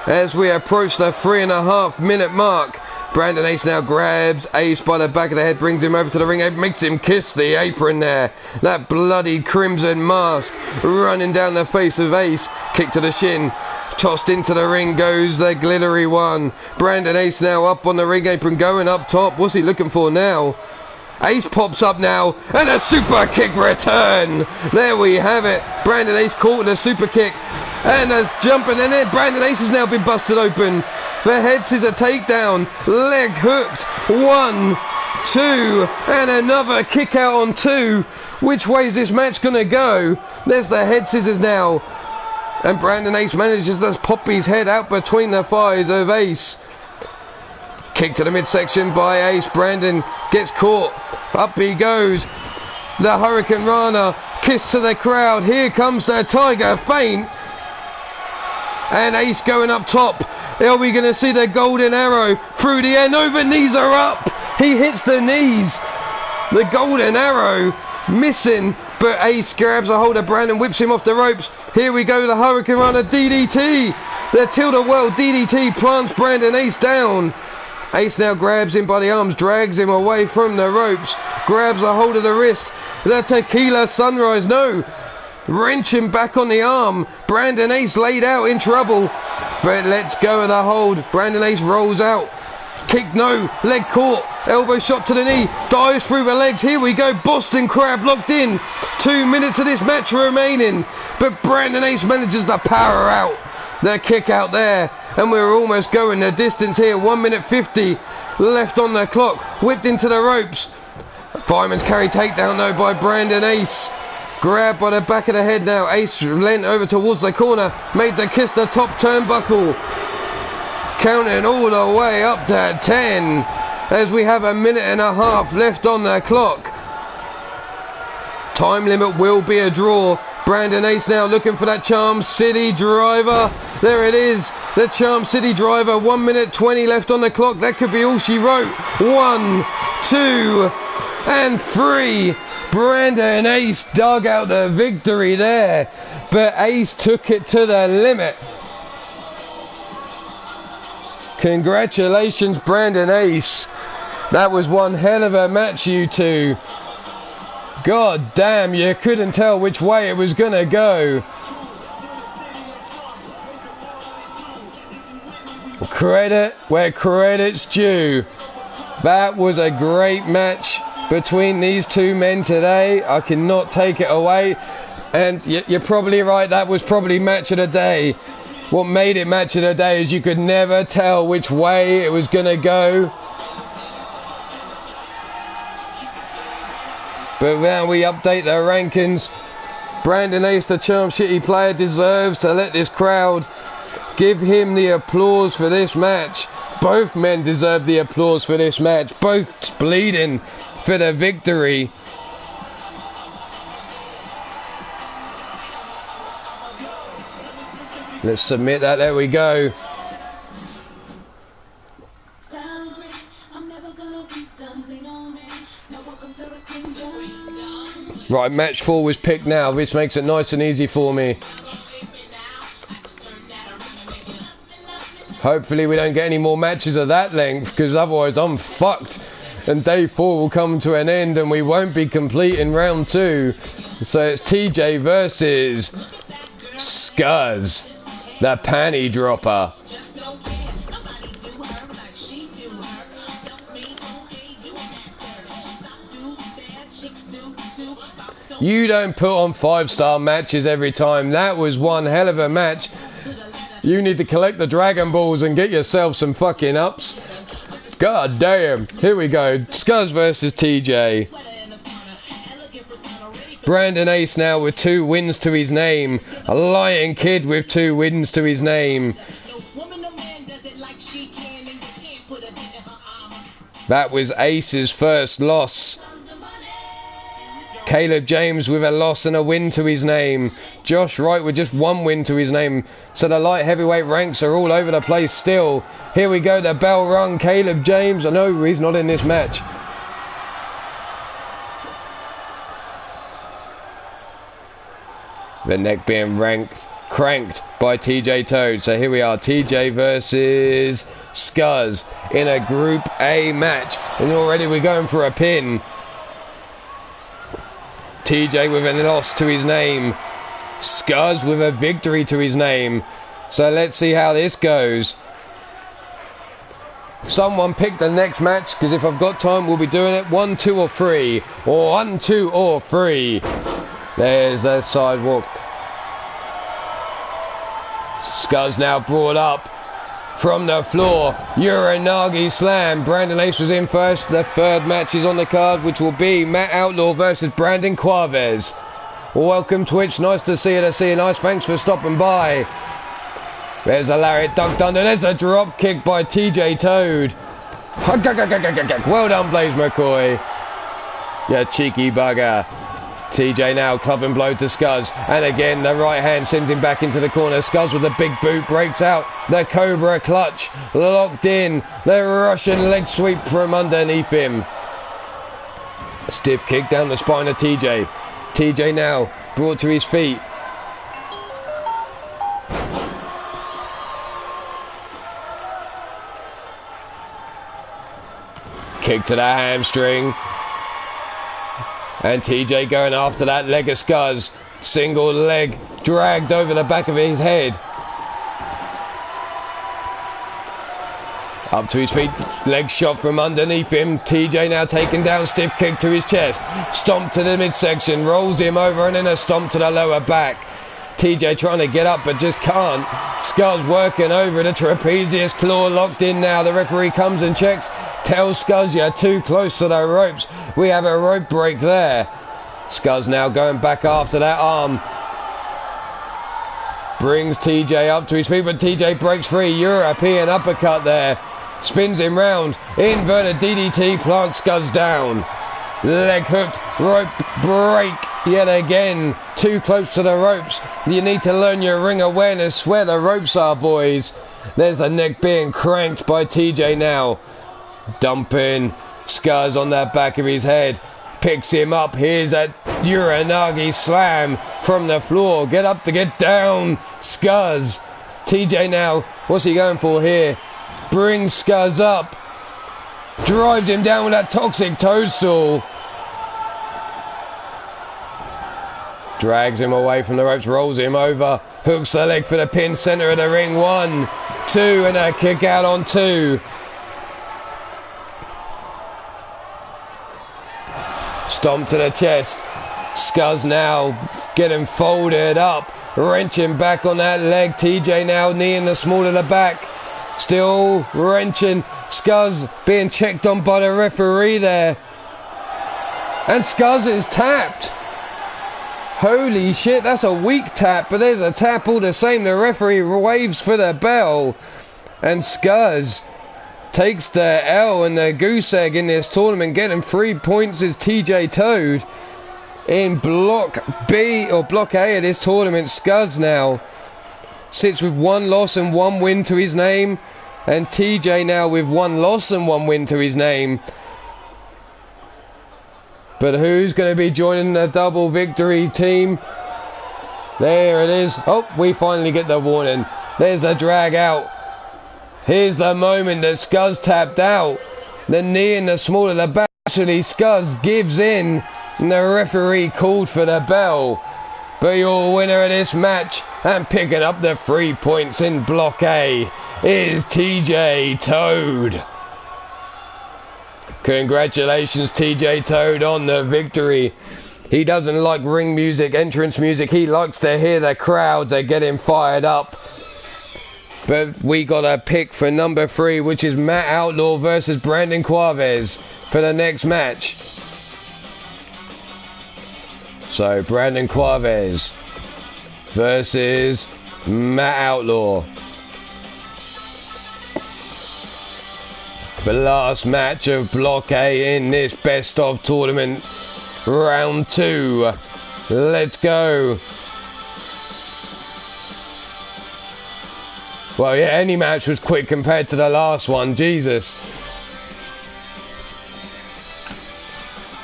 As we approach the 3.5 minute mark. Brandon Ace now grabs Ace by the back of the head, brings him over to the ring apron, makes him kiss the apron there. That bloody crimson mask running down the face of Ace. Kick to the shin. Tossed into the ring goes the glittery one. Brandon Ace now up on the ring apron, going up top. What's he looking for now? Ace pops up now, and a super kick return. There we have it. Brandon Ace caught in a super kick, and a jumping, and then Brandon Ace has now been busted open. The head scissor takedown, leg hooked. 1, 2, and another kick out on 2. Which way is this match gonna go? There's the head scissors now. And Brandon Ace manages to pop his head out between the thighs of Ace. Kick to the midsection by Ace. Brandon gets caught. Up he goes. The Hurricane Rana. Kiss to the crowd. Here comes the Tiger Feint. And Ace going up top. Are we going to see the golden arrow through the air? No, the knees are up. He hits the knees. The golden arrow missing. But Ace grabs a hold of Brandon, whips him off the ropes. Here we go, the Hurricane Runner DDT. The Tilt-A-Whirl DDT plants Brandon Ace down. Ace now grabs him by the arms, drags him away from the ropes, grabs a hold of the wrist. The Tequila Sunrise, no. Wrench him back on the arm. Brandon Ace laid out in trouble. But lets go of the hold. Brandon Ace rolls out. Kick, no. Leg caught. Elbow shot to the knee. Dives through the legs. Here we go. Boston Crab locked in. 2 minutes of this match remaining. But Brandon Ace manages to power out. The kick out there. And we're almost going the distance here. 1 minute 50 left on the clock. Whipped into the ropes. Fireman's carry takedown though by Brandon Ace. Grabbed by the back of the head now. Ace leant over towards the corner. Made the kiss the top turnbuckle. Counting all the way up to 10. As we have 1.5 minutes left on the clock. Time limit will be a draw. Brandon Ace now looking for that Charm City driver. There it is. The Charm City driver. 1 minute 20 left on the clock. That could be all she wrote. 1, 2, and 3. Brandon Ace dug out the victory there. But Ace took it to the limit. Congratulations, Brandon Ace. That was one hell of a match, you two. God damn, you couldn't tell which way it was gonna go. Credit where credit's due. That was a great match between these two men today. I cannot take it away. And you're probably right, that was probably match of the day. What made it match of the day is you could never tell which way it was gonna go. But now we update the rankings. Brandon Ace, the Charm City player, deserves to let this crowd give him the applause for this match. Both men deserve the applause for this match. Both bleeding for the victory. Let's submit that. There we go. Right, match 4 was picked now. This makes it nice and easy for me. Hopefully we don't get any more matches of that length, because otherwise I'm fucked. and day 4 will come to an end and we won't be complete in round 2. So it's TJ versus Scuzz, the panty dropper. You don't put on 5-star matches every time. That was one hell of a match. You need to collect the Dragon Balls and get yourself some fucking ups. God damn. Here we go. Scuzz versus TJ. Brandon Ace now with 2 wins to his name. A Lion Kid with 2 wins to his name. That was Ace's first loss. Caleb James with a loss and a win to his name. Josh Wright with just 1 win to his name. So the light heavyweight ranks are all over the place still. Here we go, the bell rung. Caleb James, no, he's not in this match. The neck being cranked by TJ Toad. So here we are, TJ versus Scuzz in a Group A match. And already we're going for a pin. TJ with a loss to his name. Scuzz with a victory to his name. So let's see how this goes. Someone pick the next match, because if I've got time we'll be doing it 1, 2 or 3. Or 1, 2 or 3. There's the sidewalk. Scuzz now brought up from the floor. Uranagi slam. Brandon Ace was in first. The third match is on the card, which will be Matt Outlaw versus Brandon Quavez. Welcome Twitch, nice to see you. Nice, thanks for stopping by. There's a lariat ducked under. There's the drop kick by TJ Toad. Well done, Blaze McCoy. You cheeky bugger. TJ now clubbing blow to Scuzz, and again the right hand sends him back into the corner. Scuzz with a big boot breaks out. The Cobra clutch locked in. The Russian leg sweep from underneath him. A stiff kick down the spine of TJ. TJ now brought to his feet. Kick to the hamstring. And TJ going after that leg of Scuzz. Single leg dragged over the back of his head. Up to his feet. Leg shot from underneath him. TJ now taken down. Stiff kick to his chest. Stomp to the midsection. Rolls him over and then a stomp to the lower back. TJ trying to get up but just can't. Scuzz working over the trapezius claw locked in now. The referee comes and checks. Tells Scuzz you're too close to the ropes. We have a rope break there. Scuzz now going back after that arm. Brings TJ up to his feet, but TJ breaks free. European uppercut there. Spins him round. Inverted DDT, plants Scuzz down. Leg hooked, rope break yet again. Too close to the ropes. You need to learn your ring awareness where the ropes are, boys. There's the neck being cranked by TJ now. Dumping Scuzz on the back of his head. Picks him up. Here's a Uranagi slam from the floor. Get up to get down, Scuzz. TJ now, what's he going for here? Brings Scuzz up. Drives him down with that toxic toadstool. Drags him away from the ropes, rolls him over. Hooks the leg for the pin, center of the ring. 1, 2, and a kick out on 2. Stomp to the chest. Scuzz now getting folded up. Wrenching back on that leg. TJ now knee in the small of the back. Still wrenching. Scuzz being checked on by the referee there. And Scuzz is tapped. Holy shit, that's a weak tap, but there's a tap all the same. The referee waves for the bell. And Scuzz takes the L and the goose egg in this tournament. Getting 3 points is TJ Toad. In Block B, or Block A of this tournament, Scuzz now sits with 1 loss and 1 win to his name. And TJ now with 1 loss and 1 win to his name. But who's going to be joining the double victory team? There it is. Oh, we finally get the warning. There's the drag out. Here's the moment that Scuzz tapped out. The knee in the small of the back. Actually, Scuzz gives in, and the referee called for the bell. But your winner of this match and picking up the 3 points in Block A is TJ Toad. Congratulations, TJ Toad, on the victory. He doesn't like ring music, entrance music. He likes to hear the crowd. They get him fired up. But we got a pick for number 3, which is Matt Outlaw versus Brandon Quavez for the next match. So Brandon Quavez versus Matt Outlaw. The last match of Block A in this best of tournament. Round 2. Let's go. Well, yeah, any match was quick compared to the last one. Jesus.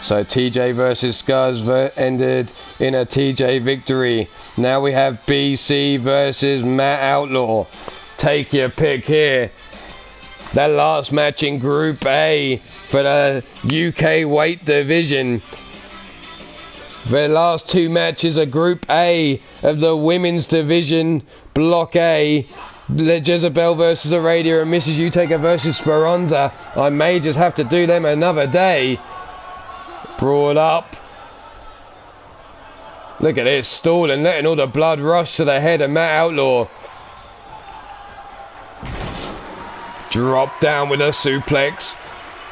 So TJ versus Scuzz ended in a TJ victory. Now we have BC versus Matt Outlaw. Take your pick here. The last match in Group A for the UK weight division. The last 2 matches are Group A of the women's division, Block A. Jezebel versus Aradia and Mrs. Utaka versus Speranza. I may just have to do them another day. Brought up. Look at this, stalling, letting all the blood rush to the head of Matt Outlaw. Drop down with a suplex.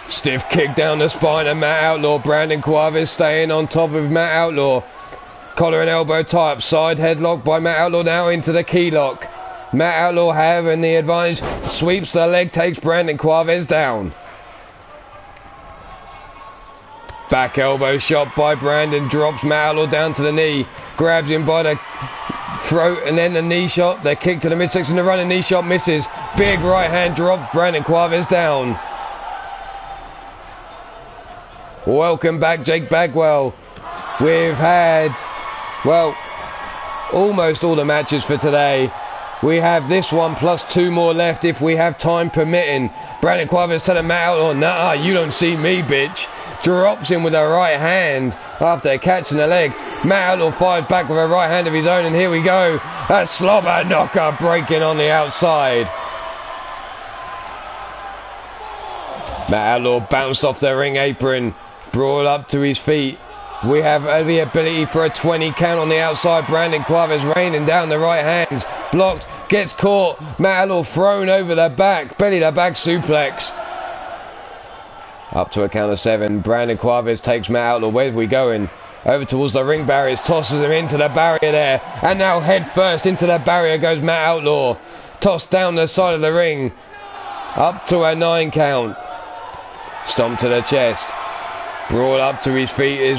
Stiff kick down the spine of Matt Outlaw. Brandon Quavez staying on top of Matt Outlaw. Collar and elbow tie up. Side headlock by Matt Outlaw, now into the key lock. Matt Outlaw having the advantage. Sweeps the leg, takes Brandon Quavez down. Back elbow shot by Brandon. Drops Matt Outlaw down to the knee. Grabs him by the throat and then the knee shot. The kick to the midsection. The running knee shot misses. Big right hand drops Brandon Quavez down. Welcome back, Jake Bagwell. We've had, well, almost all the matches for today. We have this one plus 2 more left if we have time permitting. Brandon Quavez telling Matt Outlaw, nah, you don't see me, bitch. Drops him with a right hand after catching the leg. Matt Outlaw fires back with a right hand of his own, and here we go. A slobber knocker breaking on the outside. Matt Outlaw bounced off the ring apron, brought up to his feet. We have the ability for a 20 count on the outside. Brandon Quavez raining down the right hands. Blocked, gets caught. Matt Outlaw thrown over the back. Belly to back suplex. Up to a count of 7. Brandon Quavez takes Matt Outlaw. Where are we going? Over towards the ring barriers. Tosses him into the barrier there. And now head first into the barrier goes Matt Outlaw. Tossed down the side of the ring. Up to a 9 count. Stomp to the chest. Brought up to his feet is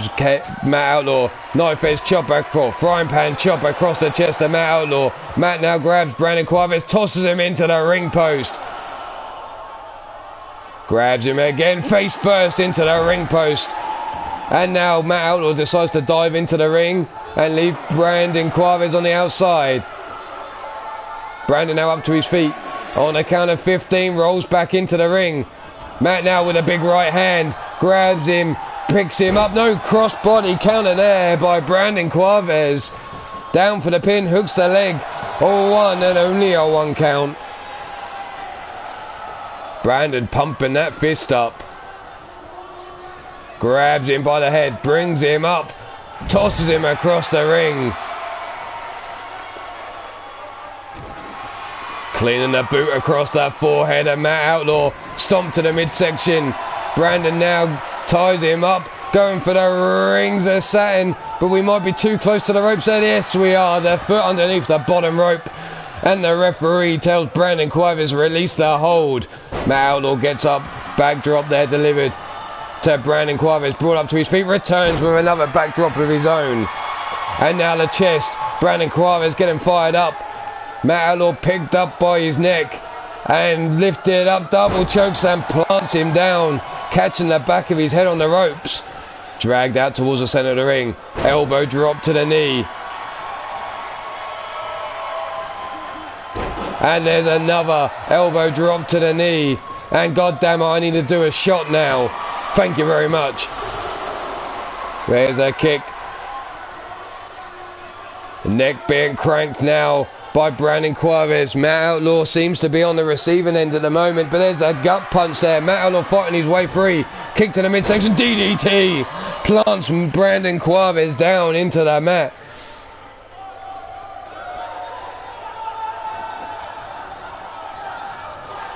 Matt Outlaw. Knife edge chop across, frying pan chop across the chest of Matt Outlaw. Matt now grabs Brandon Quavez, tosses him into the ring post. Grabs him again, face first into the ring post. And now Matt Outlaw decides to dive into the ring and leave Brandon Quavez on the outside. Brandon now up to his feet. On a count of 15, rolls back into the ring. Matt now with a big right hand, grabs him, picks him up. No crossbody counter there by Brandon Quavez. Down for the pin, hooks the leg. All 1 and only a 1 count. Brandon pumping that fist up. Grabs him by the head, brings him up, tosses him across the ring. Cleaning the boot across that forehead of Matt Outlaw. Stomp to the midsection. Brandon now ties him up. Going for the rings of satin. But we might be too close to the ropes. And yes, we are. The foot underneath the bottom rope. And the referee tells Brandon Quavez release the hold. Matt Outlaw gets up. Backdrop there delivered to Brandon Quavez. Brought up to his feet. Returns with another backdrop of his own. And now the chest. Brandon Quavez getting fired up. Matt Outlaw picked up by his neck and lifted up, double chokes and plants him down, catching the back of his head on the ropes. Dragged out towards the centre of the ring. Elbow drop to the knee. And there's another elbow drop to the knee. And goddamn it, I need to do a shot now. Thank you very much. There's a kick. The neck being cranked now by Brandon Cuevas. Matt Outlaw seems to be on the receiving end at the moment, but there's a gut punch there. Matt Outlaw fighting his way free. Kick to the midsection. DDT. Plants Brandon Cuevas down into the mat.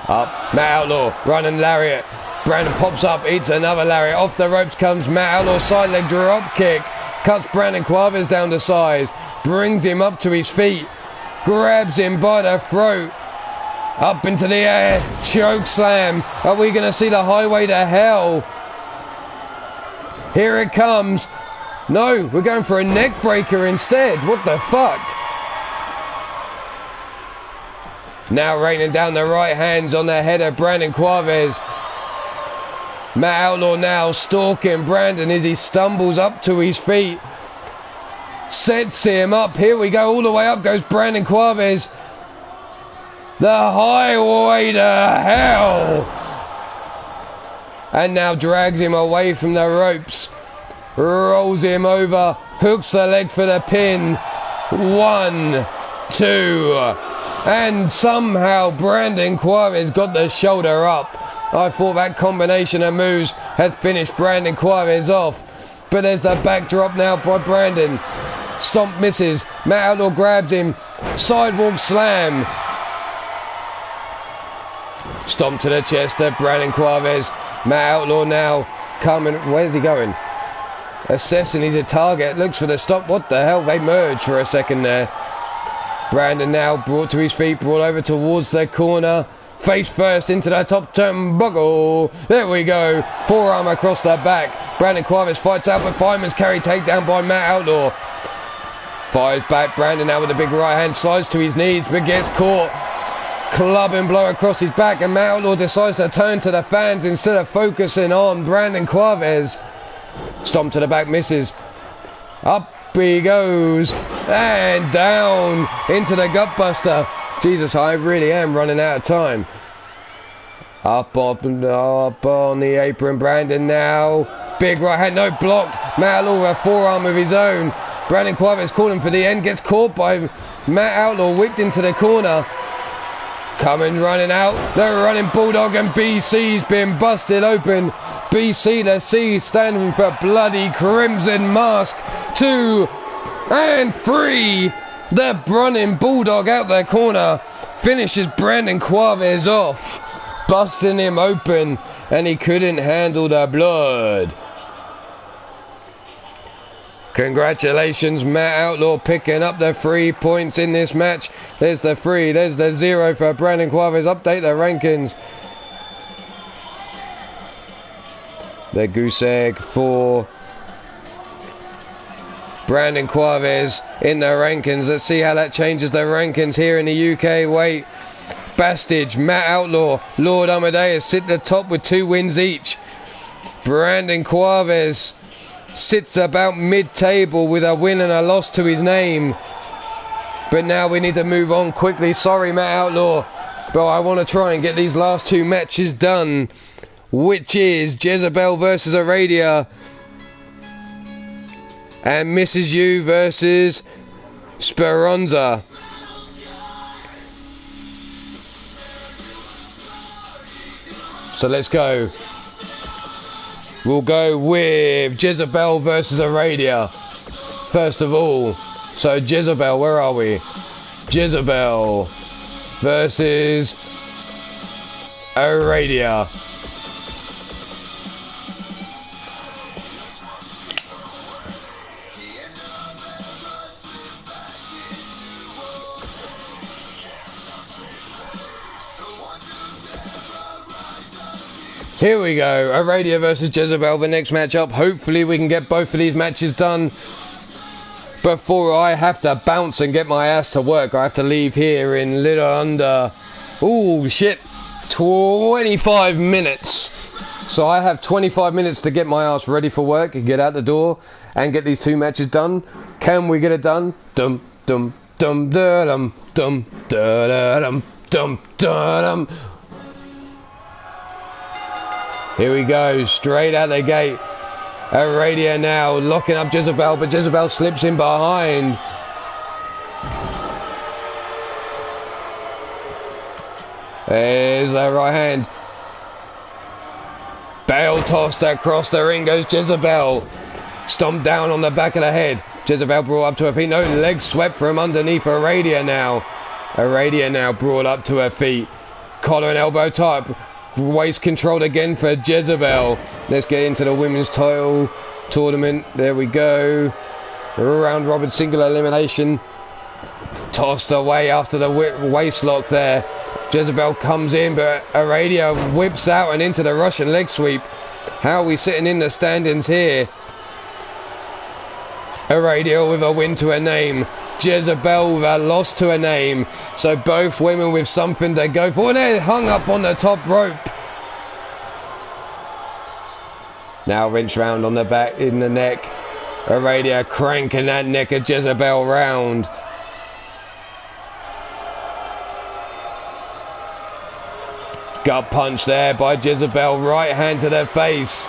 Up, Matt Outlaw, running lariat. Brandon pops up, eats another lariat. Off the ropes comes Matt Outlaw, side leg drop kick. Cuts Brandon Cuevas down to size. Brings him up to his feet. Grabs him by the throat. Up into the air, choke slam. Are we going to see the highway to hell? Here it comes. No, we're going for a neck breaker instead. What the fuck? Now raining down the right hands on the head of Brandon Cuevas. Matt Outlaw now stalking Brandon as he stumbles up to his feet. Sets him up. Here we go. All the way up goes Brandon Cuevas. The highway to hell. And now drags him away from the ropes. Rolls him over. Hooks the leg for the pin. 1, 2... And somehow Brandon Cuevas got the shoulder up. I thought that combination of moves had finished Brandon Cuevas off. But there's the backdrop now by Brandon. Stomp misses. Matt Outlaw grabs him. Sidewalk slam. Stomp to the chest of Brandon Cuevas. Matt Outlaw now coming. Where's he going? Assessing he's a target. Looks for the stop. What the hell? They merged for a second there. Brandon now brought to his feet, brought over towards the corner. Face first into the top turnbuckle. There we go. Forearm across the back. Brandon Cuevas fights out, but fireman's carry takedown by Matt Outlaw. Fires back. Brandon now with a big right hand. Slides to his knees, but gets caught. Clubbing blow across his back, and Matt Outlaw decides to turn to the fans instead of focusing on Brandon Cuevas. Stomp to the back, misses. Up he goes, and down into the gutbuster. Jesus, I really am running out of time. Up on the apron, Brandon now. Big right hand, no blocked. Matt Outlaw with a forearm of his own. Brandon Cuevas calling for the end, gets caught by Matt Outlaw, whipped into the corner. Coming running out, the running Bulldog, and BC's been busted open. BC the C standing for bloody Crimson Mask. 2 and 3. The running Bulldog out the corner finishes Brandon Cuevas off, busting him open, and he couldn't handle the blood. Congratulations, Matt Outlaw picking up the 3 points in this match. There's the 3, there's the 0 for Brandon Cuevas. Update the rankings. The goose egg for Brandon Cuevas in the rankings. Let's see how that changes the rankings here in the UK. Wait, Bastage, Matt Outlaw, Lord Amadeus sit at the top with 2 wins each. Brandon Cuevas sits about mid-table with a win and a loss to his name. But now we need to move on quickly. Sorry, Matt Outlaw, but I want to try and get these last 2 matches done, which is Jezebel versus Aradia and Mrs. U versus Speranza. So let's go. We'll go with Jezebel versus Aradia first of all. So Jezebel, where are we? Jezebel versus Aradia. Here we go, Aradia versus Jezebel, the next matchup. Hopefully we can get both of these matches done before I have to bounce and get my ass to work. I have to leave here in little under, ooh shit, 25 minutes. So I have 25 minutes to get my ass ready for work and get out the door and get these 2 matches done. Can we get it done? Dum dum dum da dum dum da dum dum da dum. Here we go, straight out the gate. Aradia now locking up Jezebel, but Jezebel slips in behind. There's the right hand. Bale tossed across the ring goes Jezebel. Stomped down on the back of the head. Jezebel brought up to her feet. No, legs swept from underneath Aradia now. Aradia now brought up to her feet. Collar and elbow type. Waist controlled again for Jezebel. Let's get into the women's title tournament. There we go. Round robin single elimination. Tossed away after the waist lock there. Jezebel comes in, but Aradia whips out and into the Russian leg sweep. How are we sitting in the standings here? Aradia with a win to her name. Jezebel with a loss to her name. So both women with something to go for. And they're hung up on the top rope. Now wrench round on the back, in the neck. Aradia cranking that neck of Jezebel round. Gut punch there by Jezebel. Right hand to the face.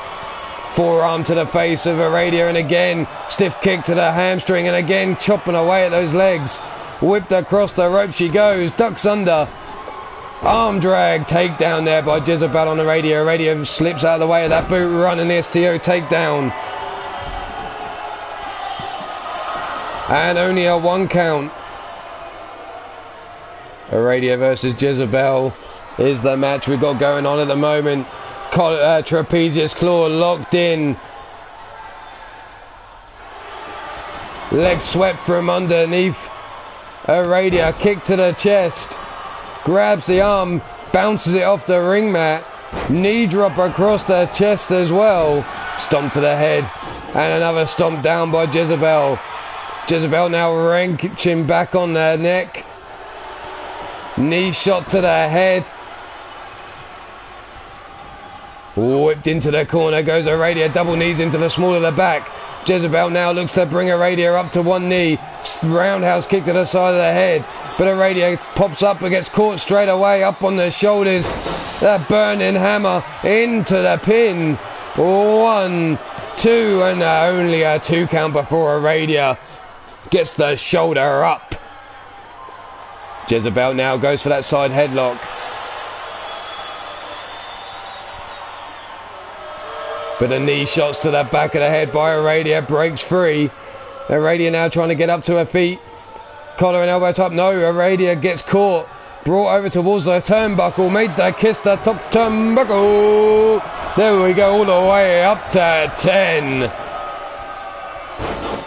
Forearm to the face of Aradia, and again stiff kick to the hamstring, and again chopping away at those legs. Whipped across the rope she goes, ducks under. Arm drag, takedown there by Jezebel on Aradia. Aradia slips out of the way of that boot run and the STO takedown. And only a 1 count. Aradia versus Jezebel is the match we've got going on at the moment. Trapezius claw locked in. Leg swept from underneath. Aradia kick to the chest. Grabs the arm, bounces it off the ring mat. Knee drop across the chest as well. Stomp to the head. And another stomp down by Jezebel. Jezebel now wrenching back on the neck. Knee shot to the head. Whipped into the corner goes Aradia, double knees into the small of the back. Jezebel now looks to bring Aradia up to one knee. Roundhouse kick to the side of the head. But Aradia pops up and gets caught straight away up on the shoulders. That burning hammer into the pin. 1, 2, and only a 2 count before Aradia gets the shoulder up. Jezebel now goes for that side headlock. But the knee shots to the back of the head by Aradia breaks free. Aradia now trying to get up to her feet. Collar and elbow top. No, Aradia gets caught. Brought over towards the turnbuckle. Made the kiss the top turnbuckle. There we go, all the way up to 10.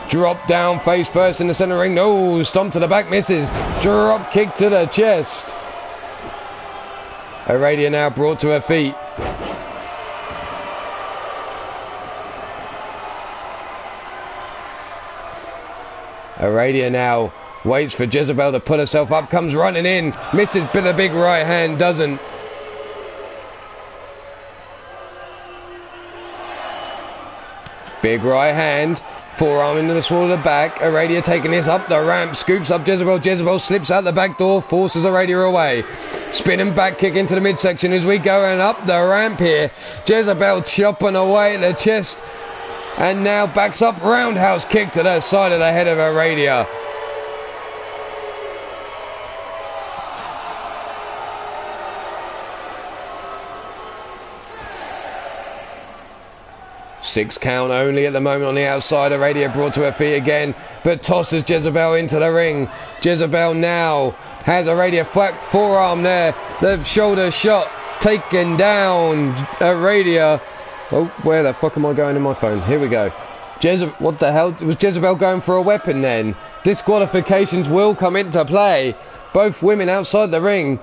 Drop down face first in the center ring. No, stomp to the back, misses. Drop kick to the chest. Aradia now brought to her feet. Aradia now waits for Jezebel to put herself up, comes running in, misses with a big right hand, doesn't. Big right hand, forearm into the small of the back. Aradia taking this up the ramp, scoops up Jezebel. Jezebel slips out the back door, forces Aradia away. Spinning back kick into the midsection as we go and up the ramp here. Jezebel chopping away at the chest. And now backs up, roundhouse kick to the side of the head of Aradia. Six count only at the moment on the outside. Aradia brought to her feet again, but tosses Jezebel into the ring. Jezebel now has Aradia flat forearm there. The shoulder shot taken down. Aradia. Oh, where the fuck am I going in my phone? Here we go. What the hell? Was Jezebel going for a weapon then? Disqualifications will come into play. Both women outside the ring.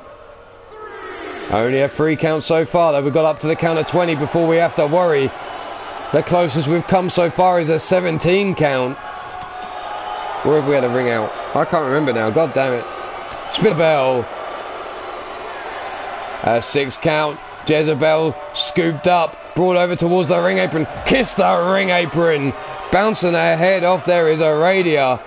Only a 3 count so far, though. We've got up to the count of 20 before we have to worry. The closest we've come so far is a 17 count. Where have we had a ring out? I can't remember now. God damn it. Spin a bell. A 6 count. Jezebel scooped up. Brought over towards the ring apron. Kiss the ring apron. Bouncing her head off there is Aradia.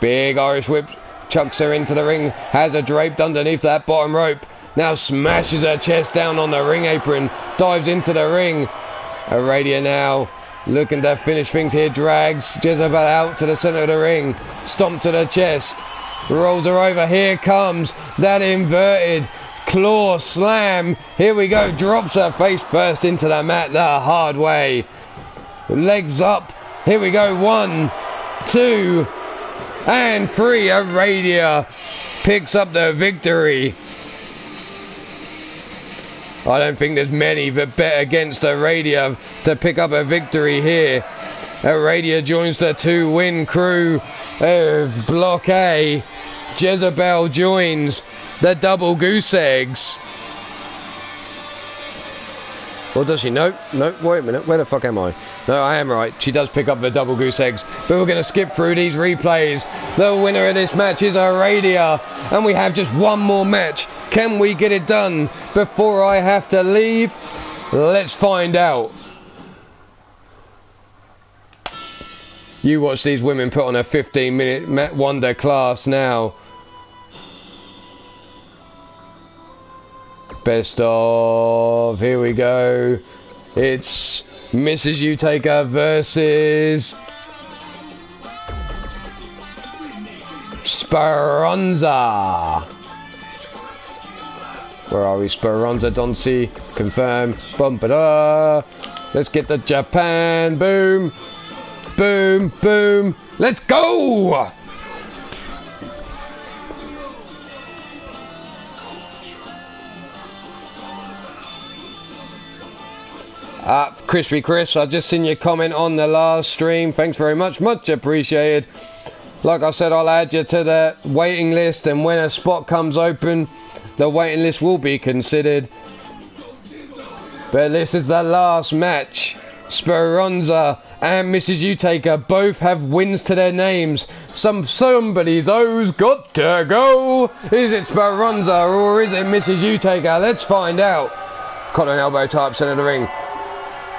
Big Irish whip. Chucks her into the ring. Has her draped underneath that bottom rope. Now smashes her chest down on the ring apron. Dives into the ring. Aradia now looking to finish things here. Drags Jezebel out to the center of the ring. Stomp to the chest. Rolls her over. Here comes that inverted claw slam. Here we go. Drops her face first into the mat the hard way. Legs up. Here we go. 1, 2, and 3. Aradia picks up the victory. I don't think there's many that bet against Aradia to pick up a victory here. Aradia joins the 2-win crew of Block A. Jezebel joins the double goose eggs. Or does she? Nope, wait a minute. Where the fuck am I? No, I am right. She does pick up the double goose eggs. But we're going to skip through these replays. The winner of this match is Aradia. And we have just one more match. Can we get it done before I have to leave? Let's find out. You watch these women put on a 15-minute wonder class now. Best of. Here we go. It's Mrs. Utaka versus Speranza. Where are we? Speranza, Donsi. Confirm. Bum-ba-da. Let's get the Japan. Boom. Boom. Boom. Let's go! Crispy Chris, I've just seen your comment on the last stream. Thanks very much. Much appreciated. Like I said, I'll add you to the waiting list, and when a spot comes open, the waiting list will be considered. But this is the last match. Speranza and Mrs. Utaka both have wins to their names. Somebody's O's got to go. Is it Speranza or is it Mrs. Utaka? Let's find out. Collar and elbow tie up center of the ring.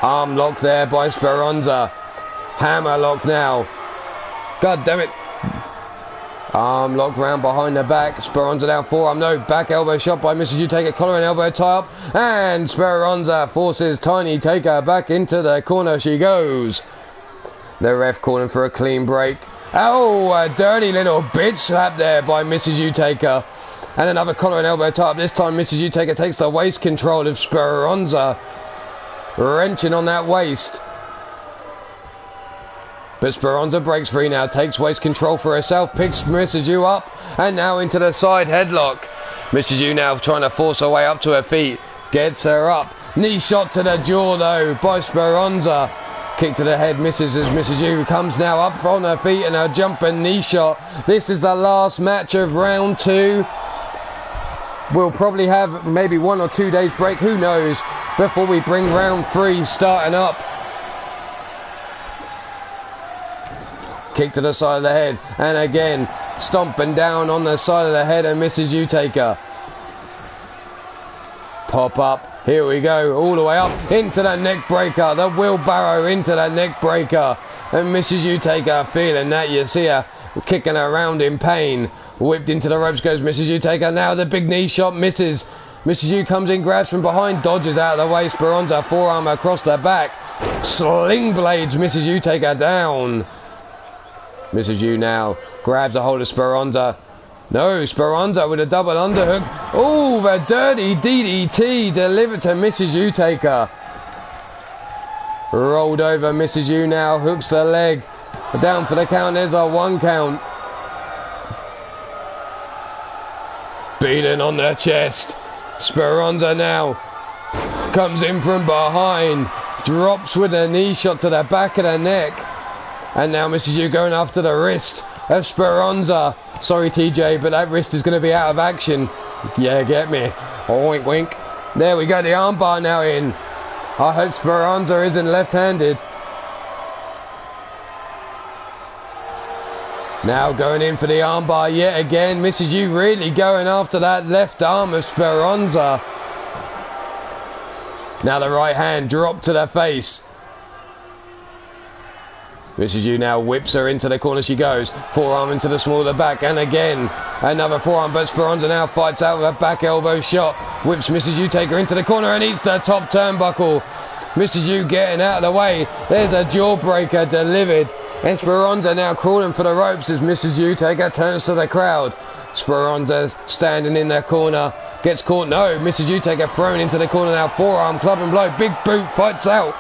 Arm lock there by Speranza. Hammer lock now. God damn it. Arm lock round behind the back. Speranza down forearm. No, back elbow shot by Mrs. Utaka. Collar and elbow tie up. And Speranza forces Tiny Taker back into the corner she goes. The ref calling for a clean break. Oh, a dirty little bitch slap there by Mrs. Utaka. And another collar and elbow tie up. This time Mrs. Utaka takes the waist control of Speranza. Wrenching on that waist. But Speranza breaks free now. Takes waist control for herself. Picks Mrs. U up. And now into the side headlock. Mrs. U now trying to force her way up to her feet. Gets her up. Knee shot to the jaw though by Speranza. Kick to the head misses as Mrs. U comes now up on her feet and a jumping knee shot. This is the last match of round 2. We'll probably have maybe 1 or 2 days break, who knows, before we bring round 3 starting up. Kick to the side of the head, and again, stomping down on the side of the head of Mrs. Utaka. Pop up, here we go, all the way up into the neck breaker, the wheelbarrow into the neck breaker. And Mrs. Utaka feeling that, you see her kicking around in pain. Whipped into the ropes goes Mrs. Utaka. Now the big knee shot misses. Mrs. U comes in, grabs from behind, dodges out of the way. Speranza forearm across the back. Sling blades Mrs. Utaka down. Mrs. U now grabs a hold of Speranza. No, Speranza with a double underhook. Oh, the dirty DDT delivered to Mrs. Utaka. Rolled over Mrs. U now, hooks the leg. Down for the count, there's a 1 count. Beating on the chest. Speranza now comes in from behind. Drops with a knee shot to the back of the neck. And now Mrs. U going after the wrist of Speranza. Sorry TJ, but that wrist is going to be out of action. Yeah, get me. Wink wink. There we go, the armbar now in. I hope Speranza isn't left-handed. Now going in for the armbar yet again. Mrs. U really going after that left arm of Speranza. Now the right hand dropped to the face. Mrs. U now whips her into the corner. She goes. Forearm into the small of the back. And again, another forearm. But Speranza now fights out with a back elbow shot. Whips Mrs. U Taker into the corner and eats the top turnbuckle. Mrs. U getting out of the way. There's a jawbreaker delivered. And Speranza now crawling for the ropes as Mrs. U Taker turns to the crowd. Speranza standing in the corner. Gets caught. No, Mrs. U Taker thrown into the corner now. Forearm, club and blow. Big boot, fights out.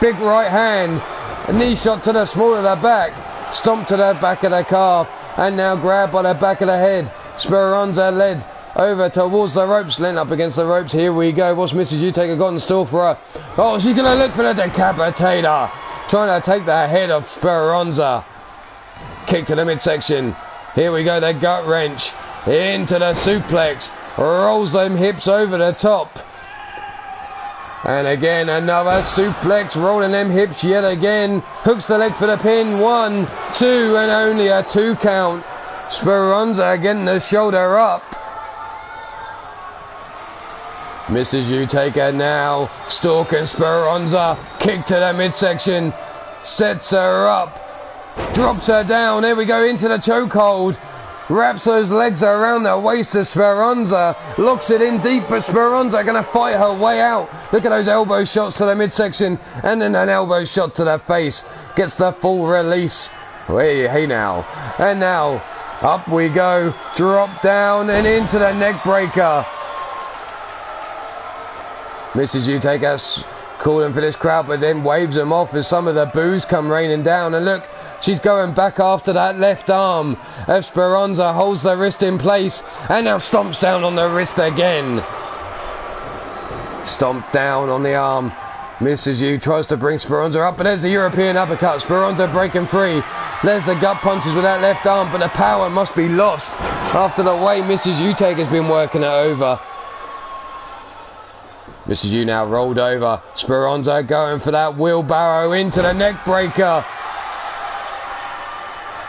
Big right hand. A knee shot to the small of the back. Stomp to the back of the calf. And now grabbed by the back of the head. Speranza led over towards the ropes. Lent up against the ropes. Here we go. What's Mrs. U Taker got in store for her? Oh, she's going to look for the decapitator. Trying to take the head of Speranza. Kick to the midsection. Here we go. The gut wrench. Into the suplex. Rolls them hips over the top. And again, another suplex, rolling them hips yet again. Hooks the leg for the pin. 1, 2, and only a 2 count. Speranza getting the shoulder up. Mrs. U Taker now stalking Speranza. Kick to the midsection. Sets her up. Drops her down. There we go, into the chokehold. Wraps those legs around the waist of Speranza. Locks it in deep, but Speranza going to fight her way out. Look at those elbow shots to the midsection. And then an elbow shot to the face. Gets the full release. Hey now. And now, up we go. Drop down and into the neck breaker. Mrs. U Taker calling for this crowd, but then waves them off as some of the boos come raining down. And look, she's going back after that left arm. Speranza holds the wrist in place and now stomps down on the wrist again. Stomp down on the arm. Mrs. U tries to bring Speranza up, but there's the European uppercut. Speranza breaking free. There's the gut punches with that left arm, but the power must be lost after the way Mrs. U Taker's been working it over. Mrs. U now rolled over. Speranza going for that wheelbarrow into the neck breaker.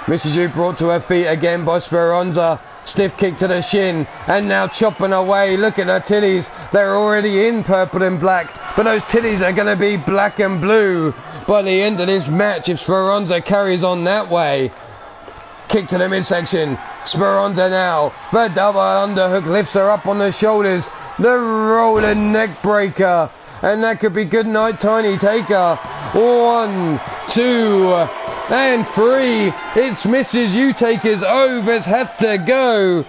Mrs. U brought to her feet again by Speranza. Stiff kick to the shin. And now chopping away. Look at her titties. They're already in purple and black. But those titties are going to be black and blue by the end of this match if Speranza carries on that way. Kick to the midsection. Speranza now. The double underhook lifts her up on the shoulders. The rolling neck breaker. And that could be good night, Tiny Taker. 1, 2, and 3. It's Mrs. U Taker's overs had to go.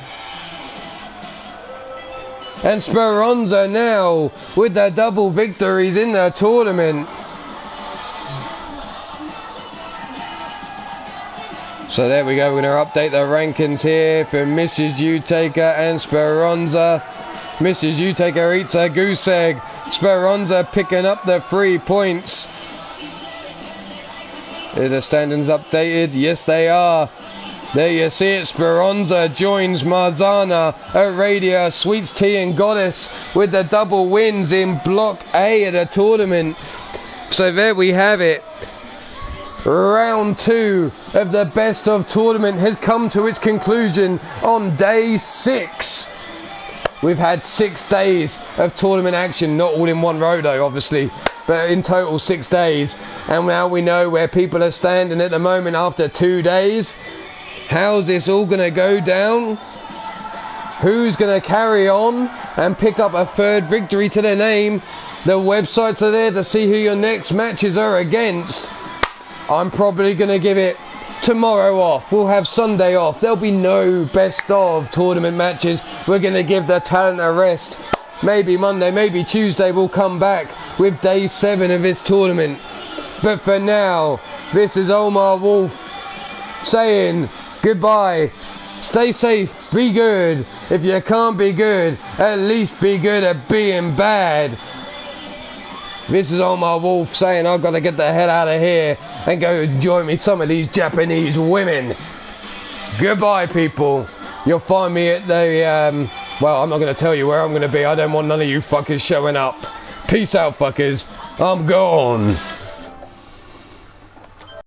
And Speranza now with the double victories in the tournament. So there we go. We're going to update the rankings here for Mrs. U Taker and Speranza. Mrs. U Taker eats a goose egg. Speranza picking up the 3 points. Are the standings updated? Yes, they are. There you see it. Speranza joins Marzana, Aradia, Sweets Tea and Goddess with the double wins in Block A of the tournament. So there we have it. Round 2 of the best of tournament has come to its conclusion on day 6. We've had 6 days of tournament action, not all in one row though, obviously, but in total 6 days. And now we know where people are standing at the moment after 2 days. How's this all going to go down? Who's going to carry on and pick up a 3rd victory to their name? The websites are there to see who your next matches are against. I'm probably going to give it tomorrow off. We'll have Sunday off. There'll be no best of tournament matches. We're going to give the talent a rest. Maybe Monday, maybe Tuesday we'll come back with day 7 of this tournament. But for now, this is Ulmarwolf saying goodbye. Stay safe, be good. If you can't be good, at least be good at being bad. This is Ulmarwolf saying I've got to get the hell out of here and go enjoy me some of these Japanese women. Goodbye, people. You'll find me at the, well, I'm not going to tell you where I'm going to be. I don't want none of you fuckers showing up. Peace out, fuckers. I'm gone.